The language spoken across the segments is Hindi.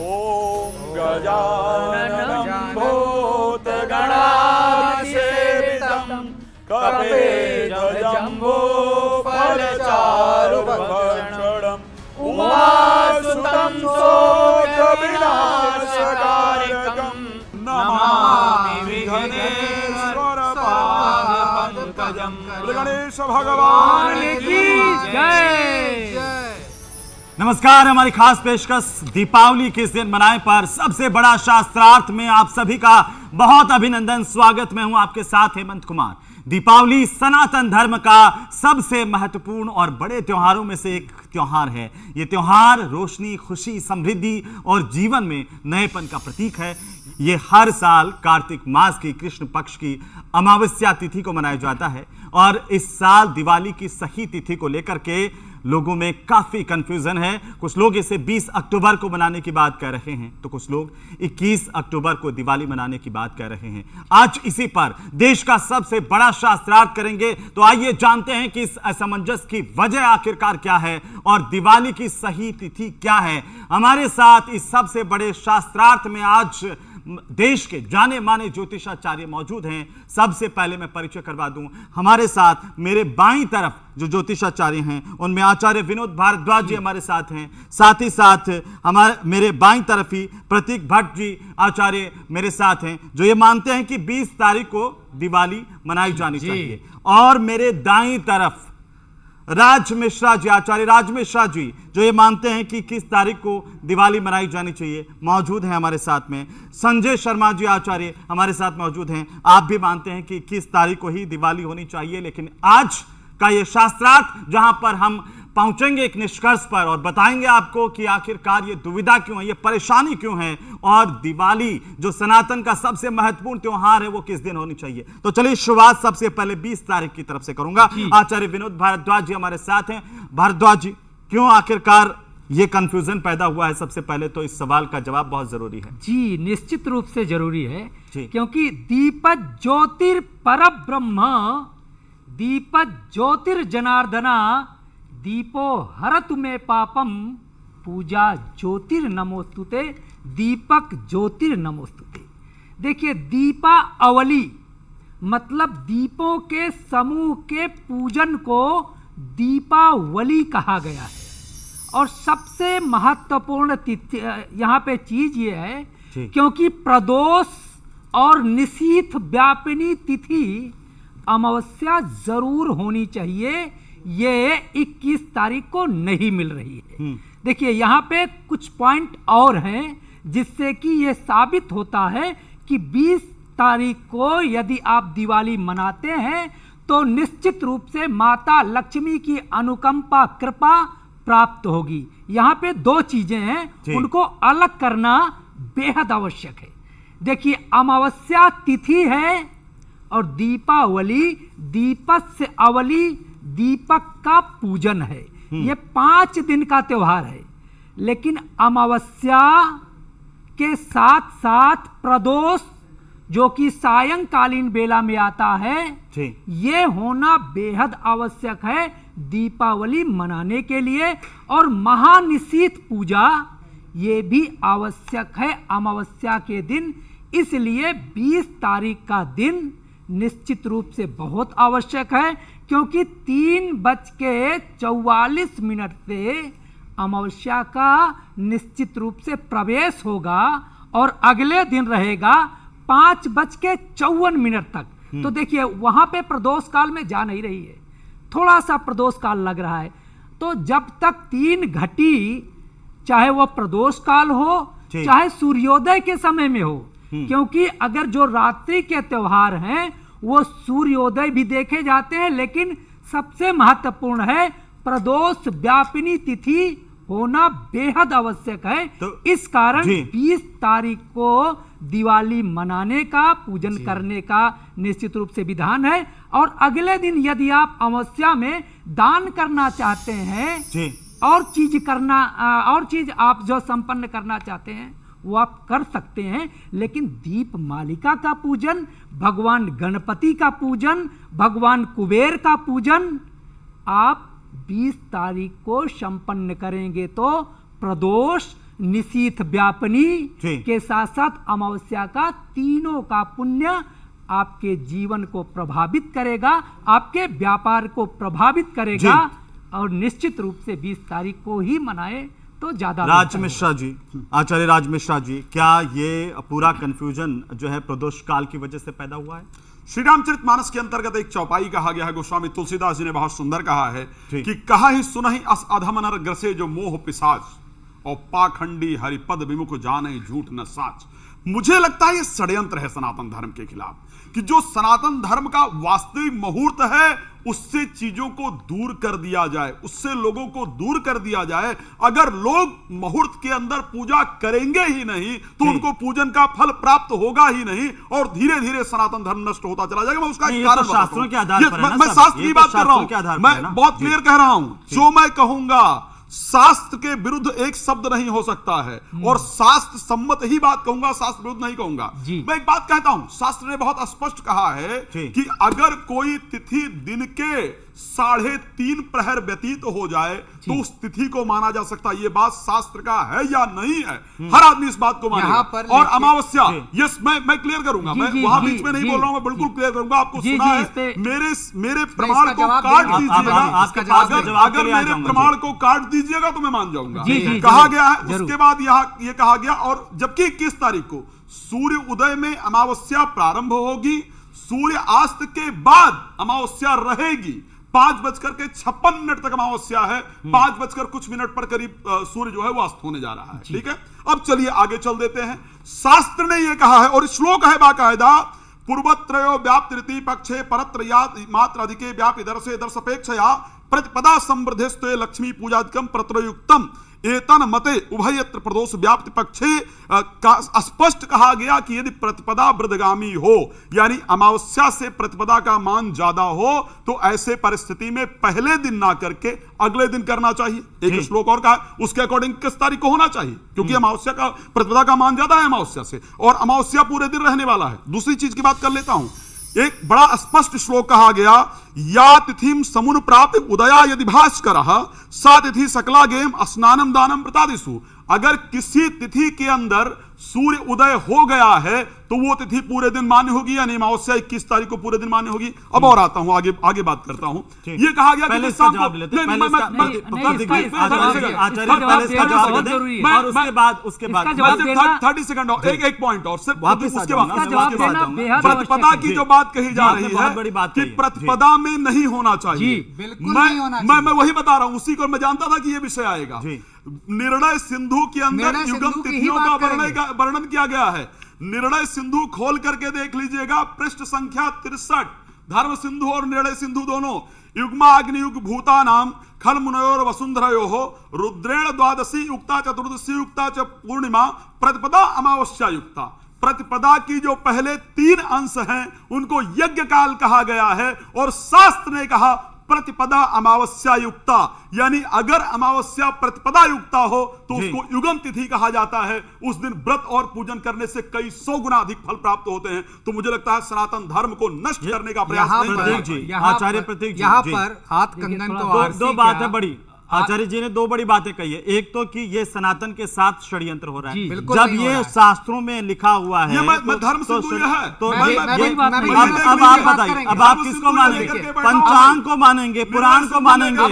ॐ गजाननं भूतगणाधिसेवितं कपिध्वजम्बूफलचारुभक्षणम् उमासुतं शोकविनाशकारकं नमामि विघ्नेश्वरपादपङ्कजं। गणेश भगवान की जय। नमस्कार। हमारी खास पेशकश दीपावली के इस दिन मनाए पर सबसे बड़ा शास्त्रार्थ में आप सभी का बहुत अभिनंदन। स्वागत में हूं आपके साथ हेमंत कुमार। दीपावली सनातन धर्म का सबसे महत्वपूर्ण और बड़े त्योहारों में से एक त्योहार है। यह त्योहार रोशनी, खुशी, समृद्धि और जीवन में नएपन का प्रतीक है। यह हर साल कार्तिक मास की कृष्ण पक्ष की अमावस्या तिथि को मनाया जाता है और इस साल दिवाली की सही तिथि को लेकर के लोगों में काफी कंफ्यूजन है। कुछ लोग इसे 20 अक्टूबर को मनाने की बात कर रहे हैं तो कुछ लोग 21 अक्टूबर को दिवाली मनाने की बात कर रहे हैं। आज इसी पर देश का सबसे बड़ा शास्त्रार्थ करेंगे। तो आइए जानते हैं कि इस असमंजस की वजह आखिरकार क्या है और दिवाली की सही तिथि क्या है। हमारे साथ इस सबसे बड़े शास्त्रार्थ में आज देश के जाने माने ज्योतिषाचार्य मौजूद हैं। सबसे पहले मैं परिचय करवा दूं, हमारे साथ मेरे बाईं तरफ जो ज्योतिषाचार्य हैं उनमें आचार्य विनोद भारद्वाज जी हमारे साथ हैं। साथ ही साथ मेरे बाईं तरफ ही प्रतीक भट्ट जी आचार्य मेरे साथ हैं जो ये मानते हैं कि 20 तारीख को दिवाली मनाई जानी चाहिए। और मेरे दाईं तरफ राज मिश्रा जी, आचार्य राज मिश्रा जी जो ये मानते हैं कि किस तारीख को दिवाली मनाई जानी चाहिए, मौजूद हैं हमारे साथ में। संजय शर्मा जी आचार्य हमारे साथ मौजूद हैं। आप भी मानते हैं कि किस तारीख को ही दिवाली होनी चाहिए। लेकिन आज का ये शास्त्रार्थ जहां पर हम पहुंचेंगे एक निष्कर्ष पर और बताएंगे आपको कि आखिरकार ये दुविधा क्यों है, ये परेशानी क्यों है और दिवाली जो सनातन का सबसे महत्वपूर्ण त्योहार है वो किस दिन होनी चाहिए। तो चलिए शुरुआत सबसे पहले 20 तारीख की तरफ से करूंगा। आचार्य विनोद भारद्वाज जी हमारे साथ हैं। भारद्वाज जी, क्यों आखिरकार ये कंफ्यूजन पैदा हुआ है? सबसे पहले तो इस सवाल का जवाब बहुत जरूरी है। जी, निश्चित रूप से जरूरी है क्योंकि दीपक ज्योतिर परब्रह्म, दीपक ज्योतिर्जनार्दना, दीपो हरतु में पापम, पूजा ज्योतिर नमोस्तुते, दीपक ज्योतिर नमोस्तुते। देखिए, दीपावली मतलब दीपों के समूह के पूजन को दीपावली कहा गया है। और सबसे महत्वपूर्ण तिथि यहाँ पे चीज ये है क्योंकि प्रदोष और निशीथ व्यापिनी तिथि अमावस्या जरूर होनी चाहिए। ये 21 तारीख को नहीं मिल रही है। देखिए, यहाँ पे कुछ पॉइंट और हैं जिससे कि ये साबित होता है कि 20 तारीख को यदि आप दिवाली मनाते हैं तो निश्चित रूप से माता लक्ष्मी की अनुकंपा कृपा प्राप्त होगी। यहाँ पे दो चीजें हैं, उनको अलग करना बेहद आवश्यक है। देखिए, अमावस्या तिथि है और दीपावली, दीपक से अवली, दीपक का पूजन है। ये 5 दिन का त्योहार है। लेकिन अमावस्या के साथ साथ प्रदोष जो कि सायंकालीन बेला में आता है, ये होना बेहद आवश्यक है दीपावली मनाने के लिए। और महानिशीथ पूजा ये भी आवश्यक है अमावस्या के दिन। इसलिए 20 तारीख का दिन निश्चित रूप से बहुत आवश्यक है क्योंकि 3:44 से अमावस्या का निश्चित रूप से प्रवेश होगा और अगले दिन रहेगा 5:54 तक। तो देखिए, वहां पे प्रदोष काल में जा नहीं रही है, थोड़ा सा प्रदोष काल लग रहा है। तो जब तक 3 घटी, चाहे वो प्रदोष काल हो चाहे सूर्योदय के समय में हो, क्योंकि अगर जो रात्रि के त्योहार हैं वो सूर्योदय भी देखे जाते हैं, लेकिन सबसे महत्वपूर्ण है प्रदोष व्यापिनी तिथि होना बेहद आवश्यक है। तो इस कारण 20 तारीख को दिवाली मनाने का, पूजन करने का निश्चित रूप से विधान है। और अगले दिन यदि आप अमावस्या में दान करना चाहते हैं, और चीज आप जो संपन्न करना चाहते हैं वो आप कर सकते हैं। लेकिन दीप मालिका का पूजन, भगवान गणपति का पूजन, भगवान कुबेर का पूजन आप 20 तारीख को संपन्न करेंगे तो प्रदोष निशीथ व्यापनी जी। के साथ साथ अमावस्या का तीनों का पुण्य आपके जीवन को प्रभावित करेगा, आपके व्यापार को प्रभावित करेगा और निश्चित रूप से 20 तारीख को ही मनाए तो ज्यादा राज बेहतर मिश्रा जी, आचार्य राज मिश्रा जी, क्या ये पूरा कंफ्यूजन जो है प्रदोष काल की वजह से पैदा हुआ है? श्री रामचरितमानस के अंतर्गत एक चौपाई कहा गया है, गोस्वामी तुलसीदास जी ने बहुत सुंदर कहा है ठीक। कि कहा ही सुनहि अस अधम नर ग्रसे जो मोह पिशाच और पाखंडी हरिपद विमुख जाने झूठ न साच। मुझे लगता है ये षड्यंत्र है सनातन धर्म के खिलाफ, कि जो सनातन धर्म का वास्तविक मुहूर्त है उससे चीजों को दूर कर दिया जाए, उससे लोगों को दूर कर दिया जाए। अगर लोग मुहूर्त के अंदर पूजा करेंगे ही नहीं तो उनको पूजन का फल प्राप्त होगा ही नहीं और धीरे धीरे सनातन धर्म नष्ट होता चला जाएगा। मैं उसका नहीं, एक ये कारण तो शास्त्रों के आधार पर है ना मैं सब, शास्त्र ये की तो बात कर रहा शास्त्रों के आधार हूं, पर है मैं ना। बहुत जी। क्लियर कह रहा हूं। जो मैं कहूंगा शास्त्र के विरुद्ध एक शब्द नहीं हो सकता है और शास्त्र सम्मत ही बात कहूंगा, शास्त्र विरुद्ध नहीं कहूंगा। जी। मैं एक बात कहता हूं, शास्त्र ने बहुत स्पष्ट कहा है जी। कि अगर कोई तिथि दिन के 3.5 प्रहर व्यतीत हो जाए तो उस तिथि को माना जा सकता है। ये बात शास्त्र का है या नहीं है, हर आदमी इस बात को यहाँ मानेगा। पर और लेकिन- अमावस्या, यस मैं क्लियर करूंगा, जी, मैं जी, वहां जी, बीच में नहीं जी, बोल रहा हूं, मैं बिल्कुल जी। क्लियर करूंगा। आपको जी, सुना जी, है, इस पे- मेरे प्रमाण इसका को जवाब काट देंगे। दीजिएगा, इसका जवाब देंगे। अगर के लिए आ मेरे जाऊंगा। प्रमाण को काट दीजिएगा तो मैं मान जाऊंगा। जी, जी, कहा जरूर, गया है, जरूर। उसके बाद यहाँ ये कहा गया, और जबकि 21 तारीख को सूर्य उदय में अमावस्या प्रारंभ होगी, सूर्य अस्त के बाद अमावस्या रहेगी। 5:56 तक अमावस्या है, 5 कुछ मिनट पर करीब सूर्य जो है वो अस्त होने जा रहा है। ठीक है, अब चलिए आगे चल देते हैं। शास्त्र ने यह कहा है और श्लोक है बाकायदा, पूर्वत्रयो व्याप्ति पक्षे परत्र मात्र अधिके व्यापि दर्शे दर्शपेक्षया प्रतिपदा समृद्धिस्ते लक्ष्मी पूजादिकम प्रत्रयुक्तम एतन मते उभयत्र प्रदोष व्याप्ति पक्षे स्पष्ट कहा गया कि यदि प्रतिपदा वृद्धगामी हो, यानी अमावस्या से प्रतिपदा का मान ज्यादा हो, तो ऐसे परिस्थिति में पहले दिन ना करके अगले दिन करना चाहिए। एक श्लोक और कहा, उसके अकॉर्डिंग किस तारीख को होना चाहिए, क्योंकि अमावस्या का प्रतिपदा का मान ज्यादा है अमावस्या से, और अमावस्या पूरे दिन रहने वाला है। दूसरी चीज की बात कर लेता हूं, एक बड़ा स्पष्ट श्लोक कहा गया, या तिथिम समुन प्राप्त उदया यदि भास्कर सा तिथि सकला गेम स्नानम दानम प्रतादिषु। अगर किसी तिथि के अंदर सूर्य उदय हो गया है तो वो तिथि पूरे दिन मान्य होगी, यानी अमावस्या 21 तारीख को पूरे दिन मान्य होगी। अब और आता हूं, आगे बात करता हूं। ये कहा गया पहले कि इसका शाम को- जवाब लेते हैं, नहीं, पहले इसका- मैं- नहीं, मैं- देखिए, मैं- आचार्य पहले इसका जवाब बहुत दें, जरूरी है। और उसके बाद इसका जवाब सिर्फ देना- 30 सेकंड और एक पॉइंट और सिर्फ वापस आ उसके जाऊंगा, बाद इसका जवाब उसके बाद देना जाऊंगा। बेहद प्रतिपदा आवश्यक की है। जो बात कही जा आपने रही बहुत है बड़ी बात कि कही है। प्रतिपदा में नहीं होना चाहिए। जी, बिल्कुल नहीं होना मैं चाहिए। वही बता रहा हूं, उसी को मैं जानता था कि ये विषय आएगा। जी। निर्णय सिंधु के अंदर निर्णय युगम सिंधु की ही तिथियों बात का करेंगे। वर्णन किया गया है। निर्णय सिंधु खोल करके देख लीजिएगा, पृष्ठ संख्या 63, धर्म सिंधु और निर्णय सिंधु दोनों। युग्मा अग्नियुग भूता नाम खल मुनयोर वसुंधरयो हो रुद्रेण द्वादशी युक्ता चतुर्दशी युक्ता च पूर्णिमा प्रतिपदा अमावस्या युक्ता। प्रतिपदा की जो पहले 3 अंश हैं उनको यज्ञ काल कहा गया है, और शास्त्र ने कहा प्रतिपदा अमावस्या युक्ता, यानी अगर अमावस्या प्रतिपदा युक्ता हो तो जी। उसको युगम तिथि कहा जाता है। उस दिन व्रत और पूजन करने से कई 100 गुना अधिक फल प्राप्त होते हैं। तो मुझे लगता है सनातन धर्म को नष्ट करने का प्रयास यहाँ नहीं पर- करना प्रतीक जी, चाहिए। यहाँ आचार्य पर- प्रतीक जी, यहाँ जी। पर हाथ देखिए, कंगन थोड़ा को दो- आरसी दो बात क्या- है बड़ी, आचार्य जी ने 2 बड़ी बातें कही है। एक तो कि ये सनातन के साथ षड्यंत्र हो रहा जी, है, बिल्कुल जब नहीं हो ये रहा है। शास्त्रों में लिखा हुआ है, ये मैं धर्म तो सिंधु ये है। तो मैं ये- भी- ये- मैं भी- अब मैं भी- अब आप बताइए, अब आप किसको मानेंगे? पंचांग को मानेंगे, पुराण को मानेंगे,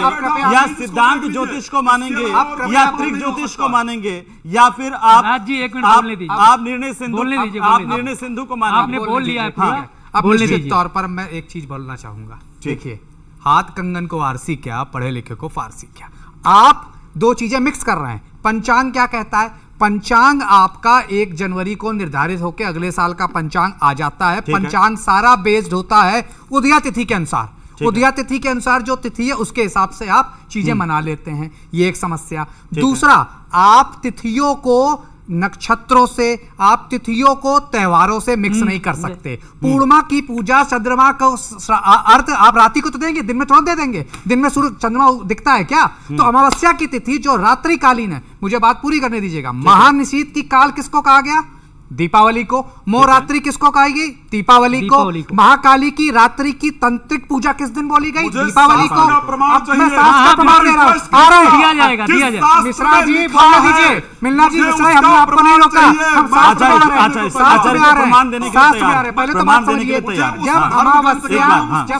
या सिद्धांत ज्योतिष को मानेंगे, या त्रिक ज्योतिष को मानेंगे, या फिर आप राज जी, एक मिनट बोलने दीजिए। आप निर्णय सिंधु, बोलने दीजिए, आप बोलने दीजिए। निर्णय सिंधु को आपने मानेंगे। बोल लिया है हाँ। पूरा, अब बोलने निश्चित दीजिए। तौर पर मैं एक चीज बोलना चाहूंगा। देखिए, हाथ कंगन को आरसी क्या, पढ़े लिखे को फारसी क्या। आप 2 चीजें मिक्स कर रहे हैं। पंचांग क्या कहता है? पंचांग आपका 1 जनवरी को निर्धारित होकर अगले साल का पंचांग आ जाता है। ठीक है। पंचांग सारा बेस्ड होता है उदया तिथि के अनुसार। ठीक है। उदया तिथि के अनुसार जो तिथि है उसके हिसाब से आप चीजें मना लेते हैं। ये एक समस्या। है। दूसरा, आप तिथियों को नक्षत्रों से, आप तिथियों को त्योहारों से मिक्स नहीं कर सकते। पूर्णिमा की पूजा चंद्रमा को अर्थ आप रात्रि को तो देंगे, दिन में थोड़ा दे देंगे। दिन में सूर्य चंद्रमा दिखता है क्या? तो अमावस्या की तिथि जो रात्रिकालीन है, मुझे बात पूरी करने दीजिएगा। महानिशीत की काल किसको कहा गया? दीपावली को। मोहरात्रि किसको कही गई? दीपावली को। महाकाली की रात्रि की तंत्रिक पूजा किस दिन बोली गई? दीपावली को। प्रमाण चाहिए। मैं शास्त्र प्रमाण दे रहा हूं, आ रहे हैं। दिया जाएगा, दिया जाएगा। मिश्रा जी बोलने दीजिए, मिलना जी मिश्रा, हमने आपको नहीं रोका, हम शास्त्र में आ रहे हैं, शास्त्र में आ रहे हैं, शास्त्र में आ रहे हैं। पहले तो बात समझिए, जब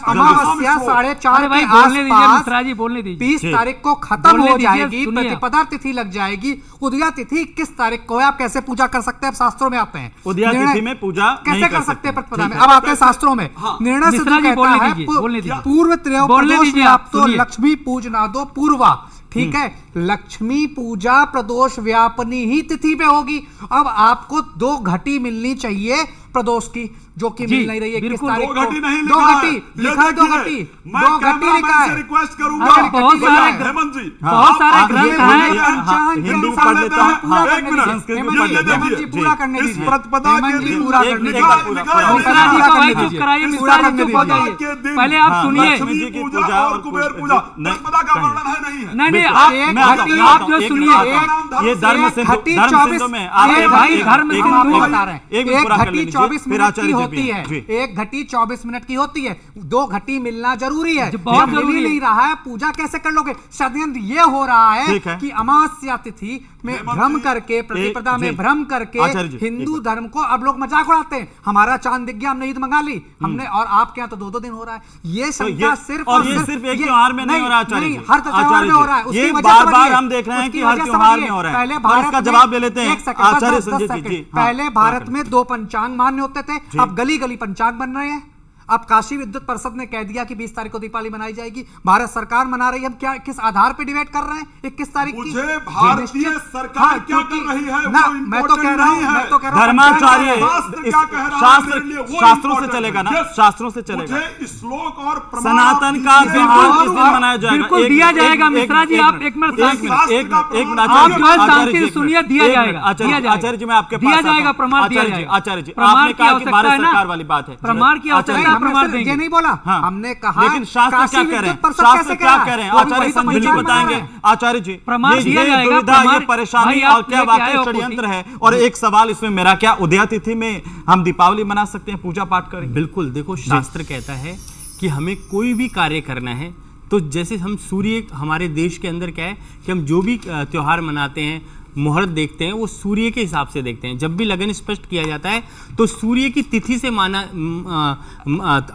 अमावस्या 4:30 भाई के बोलने दीजिए, आसपास मिश्रा जी बोलने दीजिए। 20 तारीख को खत्म बोलने हो दीजिए, जाएगी, सुनिए। प्रतिपदा तिथि लग जाएगी, उदया तिथि 21 तारीख को है। आप कैसे पूजा कर सकते हैं? अब शास्त्रों में आते हैं, उदया निर्णय तिथि में पूजा नहीं कैसे कर कर सकते हैं? सकते। प्रतिपदा में अब आते हैं शास्त्रों में। निर्णय से मिश्रा जी कहता बोलने है दीजिए, बोलने दीजिए। पूर्व बोलने त्रयोदश दीजिए, में आप आप तो सुनिए। लक्ष्मी पूजना दो पूर्वा, ठीक है। लक्ष्मी पूजा प्रदोष व्यापनी ही तिथि पे होगी। अब आपको 2 घटी मिलनी चाहिए प्रदोष की, जो कि मिल नहीं रही है। 21 तारीख को 2 घटी नहीं 2 लिखा घटी है। लिखा है, 2 ये घटी देखिए, मैं 2 घटी कैमरामैन लिखा से है। रिक्वेस्ट करूंगा, अरे बहुत सारे हेमंत जी, बहुत सारे आप ग्रंथ ये हैं। बोलिए, पंचांग हिंदू ग्रंथ पढ़ लेता हूं। पूरा हाँ, करने एक दीजिए। मिनट, संस्कृत हेमंत में पढ़ जी, लेता हूं। हेमंत जी जी, पूरा करने इस दीजिए। प्रतिपदा के हेमंत जी दिन पूरा एक करने मिनट, दीजिए। एक पूरा- पूरा- मिश्रा जी को भाई चुप दीजिए। कराइए, पूरा मिश्रा जी करने चुप हो दीजिए। जाइए। पहले आप हाँ, सुनिए। लक्ष्मी जी की पूजा और कुबेर पूजा, नहीं, प्रतिपदा का कहीं। वर्णन है नहीं है। नहीं नहीं, बिल्कुल। आप एक मैं आता हूं, घटी- मैं आता आप हूं, जो एक सुनिए, मिनट आता हूं। ये धर्म एक सिंधु घटी धर्म 24 सिंधु में आप एक भाई धर्म एक सिंधु मिनट, में बता रहे हैं। एक मिनट एक पूरा कर घटी लीजिए, 24 फिर मिनट की आचार्य जी होती भी है। जी। एक घटी 24 मिनट की होती है। 2 घटी मिलना जरूरी है। जो बहुत जब मिल ही जरूरी है। नहीं रहा है, पूजा कैसे कर लोगे? षड्यंत्र ये हो रहा ठीक है है। कि अमावस्या तिथि में भ्रम करके, प्रतिपदा जी। में भ्रम करके आचार्य जी, हिंदू एक धर्म को अब लोग मजाक उड़ाते हैं। हमारा चांद दिख गया, हमने ईद मंगा ली हमने, और आपके यहाँ तो 2-2 दिन हो रहा है। ये शंका सिर्फ और ये सिर्फ एक त्योहार में नहीं हो रहा आचार्य जी। हर त्योहार में हो रहा है। आचार्य जी, उसकी ये वजह बार समझिए, बार हम देख रहे हैं उसकी कि हर वजह त्योहार समझिए। में हो रहा है। पहले और भारत इसका में- जवाब ले लेते हैं एक सेकंड, आचार्य बस 10 संजय जी। सेकंड। जी, हाँ, पहले भारत में 2 पंचांग मान्य होते थे, अब गली गली पंचांग बन रहे हैं। अब काशी विद्युत परिषद ने कह दिया कि 20 तारीख को दीपावली मनाई जाएगी। भारत सरकार मना रही है। हम क्या किस आधार पे डिबेट कर रहे हैं 21 तारीख की? मुझे भारतीय निश्चित- सरकार हाँ, क्या क्योंकि- कर रही है ना, वो मैं तो कह रहा हूं, important नहीं है। मैं तो कह रहा हूं धर्माचार्य शास्त्र इस- क्या कह रहा है शास्त्र मेरे लिए वो शास्त्रों से important चलेगा ना, है। Yes, शास्त्रों से चलेगा। मुझे श्लोक और प्रमाण सनातन का आप त्योहार दीजिए। किस दिन मनाया जाएगा? बिल्कुल एक- दिया एक- जाएगा। एक- मिश्रा जी, एक आप मिनट, एक मिनट एक शांति मिनट, शास्त्र एक का मिनट, एक मिनट, प्रमाण आचार्य आप जी, जो है आचार्य शांति जी, से एक सुनिए, मिनट, दिया एक जाएगा, मिनट, आचार्य दिया जी, जाएगा। आचार्य जी, मैं आपके दिया पास आता जाएगा, हूं। प्रमाण दिया आचार्य जी, जाएगा। आचार्य जी, प्रमाण आपने की कहा कि भारत आवश्यकता है ना? सरकार वाली बात है। प्रमाण की आचार्य जी, आवश्यकता है, हमने प्रमाण सिर्फ देंगे। ये नहीं बोला, हाँ। हमने कहा लेकिन शास्त्र काशी क्या कह रहे विद्युत हैं? परिषद शास्त्र कैसे क्या कह कह रहे हैं? वो आचार्य वही तो संजय जी पंचांग बना बताएंगे। रहे हैं। आचार्य जी, प्रमाण ये दिया जाएगा, दुविधा, ये प्रमाण- परेशानी भाई, आप और क्या लेके वाकई आए हो षड्यंत्र पोथी। है? और एक सवाल इसमें मेरा, क्या उदया तिथि में हम दीपावली मना सकते हैं, पूजा पाठ करें? बिल्कुल। देखो, शास्त्र कहता है कि हमें कोई भी कार्य करना है तो जैसे हम सूर्य, हमारे देश के अंदर क्या है कि हम जो भी त्योहार मनाते हैं, मुहूर्त देखते हैं, वो सूर्य के हिसाब से देखते हैं। जब भी लगन स्पष्ट किया जाता है तो सूर्य की तिथि से माना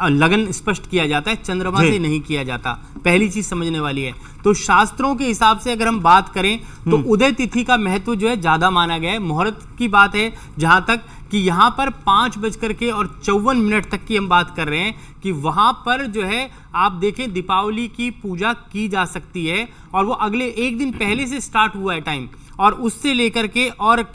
लगन स्पष्ट किया जाता है, चंद्रमा से नहीं किया जाता। पहली चीज समझने वाली है। तो शास्त्रों के हिसाब से अगर हम बात करें तो उदय तिथि का महत्व जो है ज्यादा माना गया है। मुहूर्त की बात है जहां तक कि यहाँ पर 5:54 तक की हम बात कर रहे हैं कि वहां पर जो है आप देखें दीपावली की पूजा की जा सकती है, और वो अगले एक दिन पहले से स्टार्ट हुआ है टाइम, और उससे लेकर के, और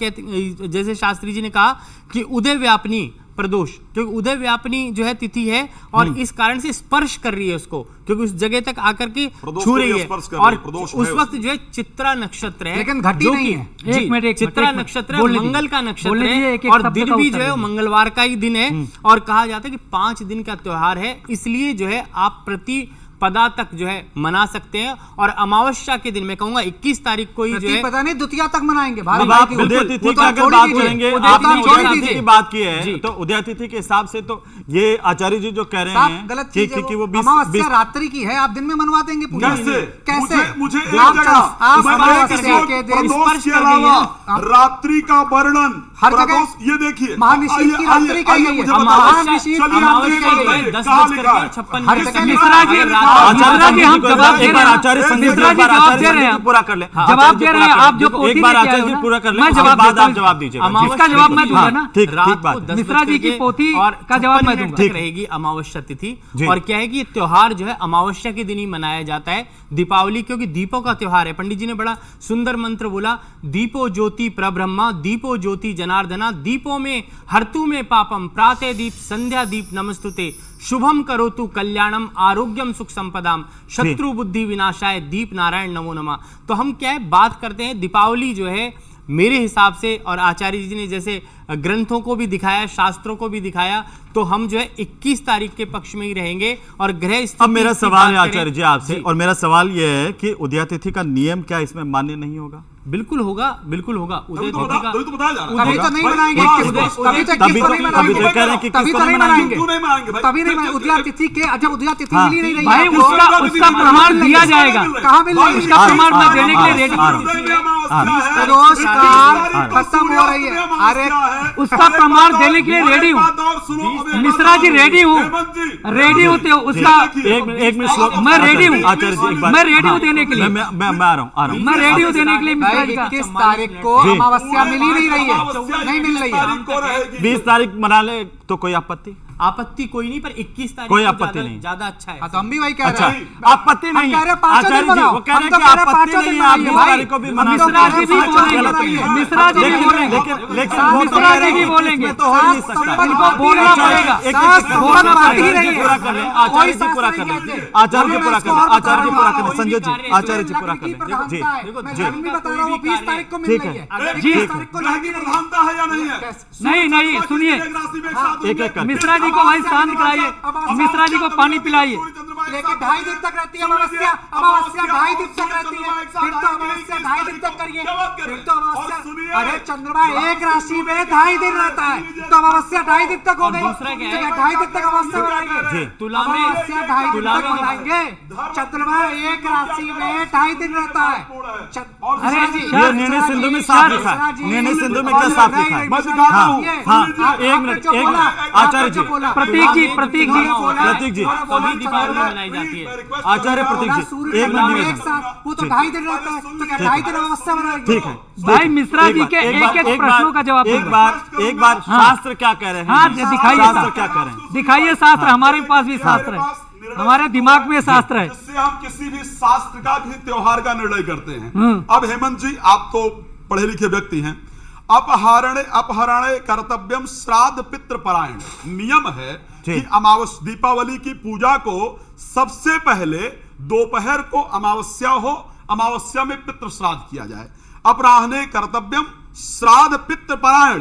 जैसे शास्त्री जी ने कहा कि उदय व्यापनी प्रदोष, क्योंकि उदय व्यापनी जो है तिथि है और इस कारण से स्पर्श कर रही है उसको, क्योंकि उस जगह तक आकर के प्रदोष छू को रही भी है। स्पर्श कर रही और है, प्रदोष उस है वक्त जो है चित्रा नक्षत्र है, लेकिन घटी जो नहीं कि- है। जी, एक मिनट, चित्रा एक मिनट, नक्षत्र है, बोलने मंगल दीजिए। का नक्षत्र बोलने दीजिए, है, एक-एक और शब्द दिन का भी उत्तर जो है वो दीजिए। मंगलवार का ही दिन है, और कहा जाता है कि 5 दिन का त्योहार है, इसलिए जो है आप प्रति पदा तक जो है मना सकते हैं। और अमावस्या के दिन मैं कहूंगा 21 तारीख को ही जो है, पता नहीं द्वितीया तक मनाएंगे भाई। अब आप उदय तिथि की अगर बात करेंगे, आपने उदय तिथि की बात की है, तो उदय तिथि के हिसाब से तो ये आचार्य जी जो कह रहे हैं गलत कि चीज है कि वो। वो 20 अमावस्या रात्रि की है, आप दिन में मनवा देंगे पूजा? कैसे? कैसे? मुझे एक आप जगह आप मैं अमावस्या एक के श्लोक दिन प्रदोष के कर रही अलावा है। रात्रि का वर्णन हर जगह प्रदोष, ये देखिए महानिशीत की रात्रि का आइए, ही है। मुझे बताइए। महानिशीत की चलिए, रात्रि चलिए, का ही है। बताइए, 10 कहाँ बज लिखा करके है? 56 हर मिनट जगह तक मिश्रा जी, अगर मिश्रा जी, हम जवाब दे एक रहे बार हैं। आचार्य संजय जी, मिश्रा एक जी बार जवाब आचार्य दे रहे संजय हैं। जी पूरा कर ले। जवाब दे रहे हैं, आप जो एक पोथी बार लेके आए आचार्य हो जी ना, पूरा कर ले, मैं उसके जवाब बाद देता आप हूं। जवाब दीजिए। इसका जवाब मैं दूंगा ना। ठीक रात ठीक बात को है। 10 मिश्रा जी की बज पोथी और का जवाब मैं 56 मिनट दूंगा। तक रहेगी अमावस्या तिथि। जी। और क्या है कि ये त्योहार जो है अमावस्या के दिन ही मनाया जाता है, दीपावली, क्योंकि दीपों का त्योहार है। पंडित जी ने बड़ा सुंदर मंत्र बोला, दीपो ज्योति प्रब्रह्मा, दीपो ज्योति जनार्दना, दीपों में हर्तु में पापम, प्रातः दीप संध्या दीप नमस्तुते, शुभम करोतु कल्याणम, आरोग्यम सुख संपदाम, शत्रु बुद्धि विनाशाय, दीप नारायण नमो नमः। तो हम क्या है बात करते हैं, दीपावली जो है मेरे हिसाब से, और आचार्य जी ने जैसे ग्रंथों को भी दिखाया, शास्त्रों को भी दिखाया, तो हम जो है 21 तारीख के पक्ष में ही रहेंगे। और ग्रह स्थिति अब मेरा की सवाल है बात करें- आचार्य जी आपसे, और मेरा सवाल यह है कि उदया तिथि का नियम क्या इसमें मान्य नहीं होगा? बिल्कुल होगा, बिल्कुल होगा। उदय तभी तो तिथि का बताया जा रहा है। तभी तो नहीं बनाएंगे हाँ, 21 को, उदय- तभी तो तभी 21 को तो- नहीं तभी बनाएंगे, तो कह रहे हैं कि तभी 21 तो को नहीं नहीं बनाएंगे, क्यों नहीं बनाएंगे भाई? तभी नहीं बनाएंगे। उदया तिथि के जब उदया तिथि हाँ। मिल ही नहीं रही भाई है, उसका प्रमाण दिया जाएगा, कहाँ मिल रही है? उसका प्रमाण मैं देने के लिए रेडी रोज काल खत्म हो रही है। अरे उसका प्रमाण देने के लिए रेडी हूँ। मिश्रा जी रेडी हूँ, रेडी हूँ तो उसका एक मिनट श्लोक मैं रेडी हूँ, आचार्य जी एक बार, मैं रेडी हूँ हाँ, देने के लिए। मैं आ रहा हूँ मैं रेडी हूँ देने के लिए मिश्रा भाई जी का। 21 तारीख को जी। अमावस्या मिल ही नहीं रही है, नहीं मिल रही है। 20 तारीख मना ले तो कोई आपत्ति? आपत्ति कोई नहीं, पर 21 तारीख कोई को आपत्ति ज्यादा- नहीं। ज्यादा अच्छा है। हाँ, तो हम भी वही कह अच्छा, रहे हैं। आपत्ति नहीं हम कह रहे है हैं 5 आचार्य दिन जी, बनाओ। वो कह रहे हम हैं तो कि कह रहे हैं आपत्ति 5 नहीं दिन है, आप बनाइए 20 भाई। तारीख को भी मना मिश्रा जी भी सकते बोलेंगे, हैं। मिश्रा जी भी बोलेंगे, लेकिन साथ वो मिश्रा कह जी रहे भी हैं कि बोलेंगे। इसमें तो हो ही नहीं साथ सकता। संपन्न इनको बोलना आचार्य, पड़ेगा। एक- एक- साथ एक- संपन्न आचार्य बात ही जी रही है। पूरा कर लें, कोई आचार्य जी शास्त्र पूरा नहीं कर लें, कहते। आचार्य जी अभी पूरा मैं कर इसको लें, और आचार्य जी बता पूरा रहा कर लें, हूँ। संजय जी कोई भी आचार्य जी लकड़ी पूरा कर की लें। प्रधानता जी है। देखो, मैं जी। जन्म भी बता रहा हूँ, वो 20 तारीख को मिल ठीक रही है। है। जी। 21 तारीख को नहीं की मिल रही है। प्रधानता है या नहीं है? नहीं नहीं सुनिए, एक एक करके। मिश्रा जी को भाई शांत कराइए, मिश्रा जी को पानी पिलाइए। लेकिन 2.5 दिन तक रहती है अमावस्या, अमावस्या 2.5 दिन तक रहती है, फिर तो अमावस्या 2.5 दिन तक करिए, फिर तो अमावस्या, अरे चंद्रमा एक राशि में 2.5 दिन रहता है, तो अमावस्या 2.5 दिन तक हो गई, दूसरा क्या है? 2.5 दिन तक अमावस्या जी। बनाएंगे, तुला में- अमावस्या 2.5 दिन तुला तक में- बनाएंगे, चंद्रमा एक राशि में 2.5 दिन रहता है। अरे ये निर्णय सिंधु में साफ लिखा है, निर्णय सिंधु में क्या साफ लिखा है? मैं दिखाता हूँ। हाँ, एक मिनट, आचार्य जी, प्रतीक जी, प्रतीक जी, प्रतीक जी, तभी दीपावली मनाई जाती है। आचार्य प्रतीक जी, सूर्य एक चंद्रमा मिनट एक निवेदन। साथ, वो तो 2.5 दिन रहता है, तो क्या 2.5 दिन अमावस्या बनाएंगे? ठीक है भाई मिश्रा जी के एक प्रश्नों का जवाब एक दो। बार शास्त्र क्या कह रहे हैं? हाँ, दिखाइए शास्त्र शास्त्र। क्या कह रहे हैं? दिखाइए शास्त्र, हमारे पास भी शास्त्र है, हमारे दिमाग में शास्त्र है। जिससे हम किसी भी शास्त्र का भी त्योहार का निर्णय करते हैं। अब हेमंत जी, आप तो पढ़े लिखे व्यक्ति हैं। अपहरणे कर्तव्यम श्राद्ध पितृ परायण, नियम है कि अमावस्या दीपावली की पूजा को सबसे पहले दोपहर को अमावस्या हो, अमावस्या में पितृ श्राद्ध किया जाए। अपराह्ने कर्तव्यम श्राद्ध पितृ परायण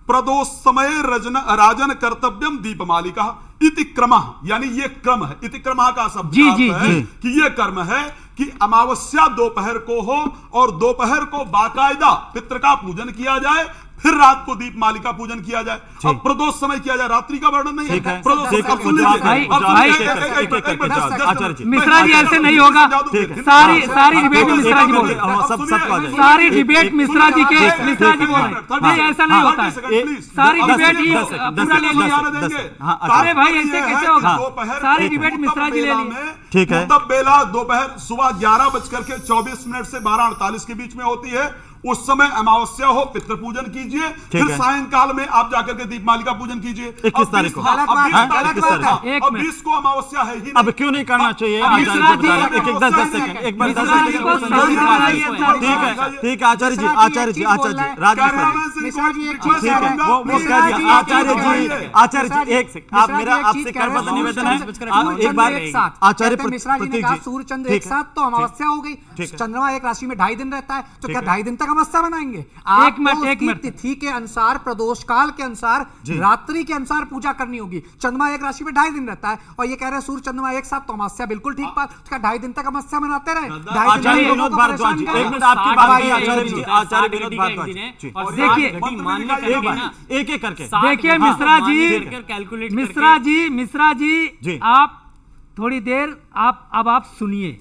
प्रदोष समय राजन कर्तव्यम दीपमालिका इति क्रमः, यानी ये क्रम है। इति क्रमः का शब्द जी, जी, है जी। कि ये कर्म है कि अमावस्या दोपहर को हो और दोपहर को बाकायदा पितृ का पूजन किया जाए, फिर रात को दीप मालिका पूजन किया जाए और प्रदोष समय किया जाए। रात्रि का वर्णन नहीं ठीक है। प्रदोष ठीक है, अब सुन जवाब लीजिए। भाई- अब भाई- सुनिए, एक- एक- एक- एक- एक- आचार्य जी। मिश्रा जी ऐसे नहीं होगा, ठीक है। सारी डिबेट मिश्रा जी बोल, सबको आ जाए। सारी डिबेट मिश्रा जी के, ठीक है, मिश्रा ठीक जी है, बोल हाँ, रहे, नहीं ऐसा नहीं होता है, सारी डिबेट ही पूरा ले लिया। अरे भाई ऐसे कैसे होगा? सारी डिबेट मिश्रा जी ले लिए। ठीक है। तब बेला दोपहर सुबह 11:24 से 12:48 के बीच में होती है। उस समय अमावस्या हो, पितृ पूजन कीजिए, फिर है। सायंकाल में आप जाकर के दीपमालिका पूजन कीजिए। 21 तारीख को। अब 20 गलत बात है। एक अब मिनट। 20 को अमावस्या है ही अब नहीं। क्यों नहीं करना चाहिए? अब आचार्य मिश्रा जी बता रहे हैं। जी- एक 10 सेकंड, एक बार 10 मिश्रा जी सेकंड को शांत कराइए, ठीक है, ठीक है आचार्य जी, आचार्य जी, आचार्य जी, राजनीति मिश्रा जी एक चीज ठीक कह रहे है, हैं। वो मिश्रा कह जी दिया। एक आचार्य चीज कह जी, रहे हैं। आचार्य जी, एक सेकंड, आप मिश्रा जी मेरा एक आपसे चीज कह कर रहे हैं, निवेदन है, सूर्यचंद्र आप एक बार एक साथ, आचार्य कहते हैं मिश्रा जी ने प्रतीक कहा जी, सूर्यचंद्र ठीक एक है, साथ तो अमावस्या हो गई, ठीक है। चंद्रमा एक राशि में 2.5 दिन रहता है, तो क्या 2.5 दिन तक अमावस्या बनाएंगे? एक मिनट, आपको एक उसकी मिनट। तिथि के अनुसार, प्रदोष काल के अनुसार, रात्रि के अनुसार पूजा करनी होगी। चंद्रमा एक राशि में 2.5 दिन रहता है और ये कह रहे हैं सूर्य चंद्रमा एक साथ तो अमावस्या, बिल्कुल ठीक बात। तो क्या 2.5 दिन तक अमावस्या मनाते रहे? 2.5 दिन आचार्य लोगों को विनोद भारद्वाज जी, परेशान एक करें। मिनट आपकी बात भाई, है आचार्य जी, आचार्य विनोद घटी का एक भारद्वाज दिन है, जी। और देखिए, 60 घटी मान्य एक करके बार, ना, एक एक करके। 60 देखिए घटी मिश्रा जी, मान्य करके कैलकुलेट मिश्रा करके- मिश्रा जी। जी, आप थोड़ी देर आप सुनिए,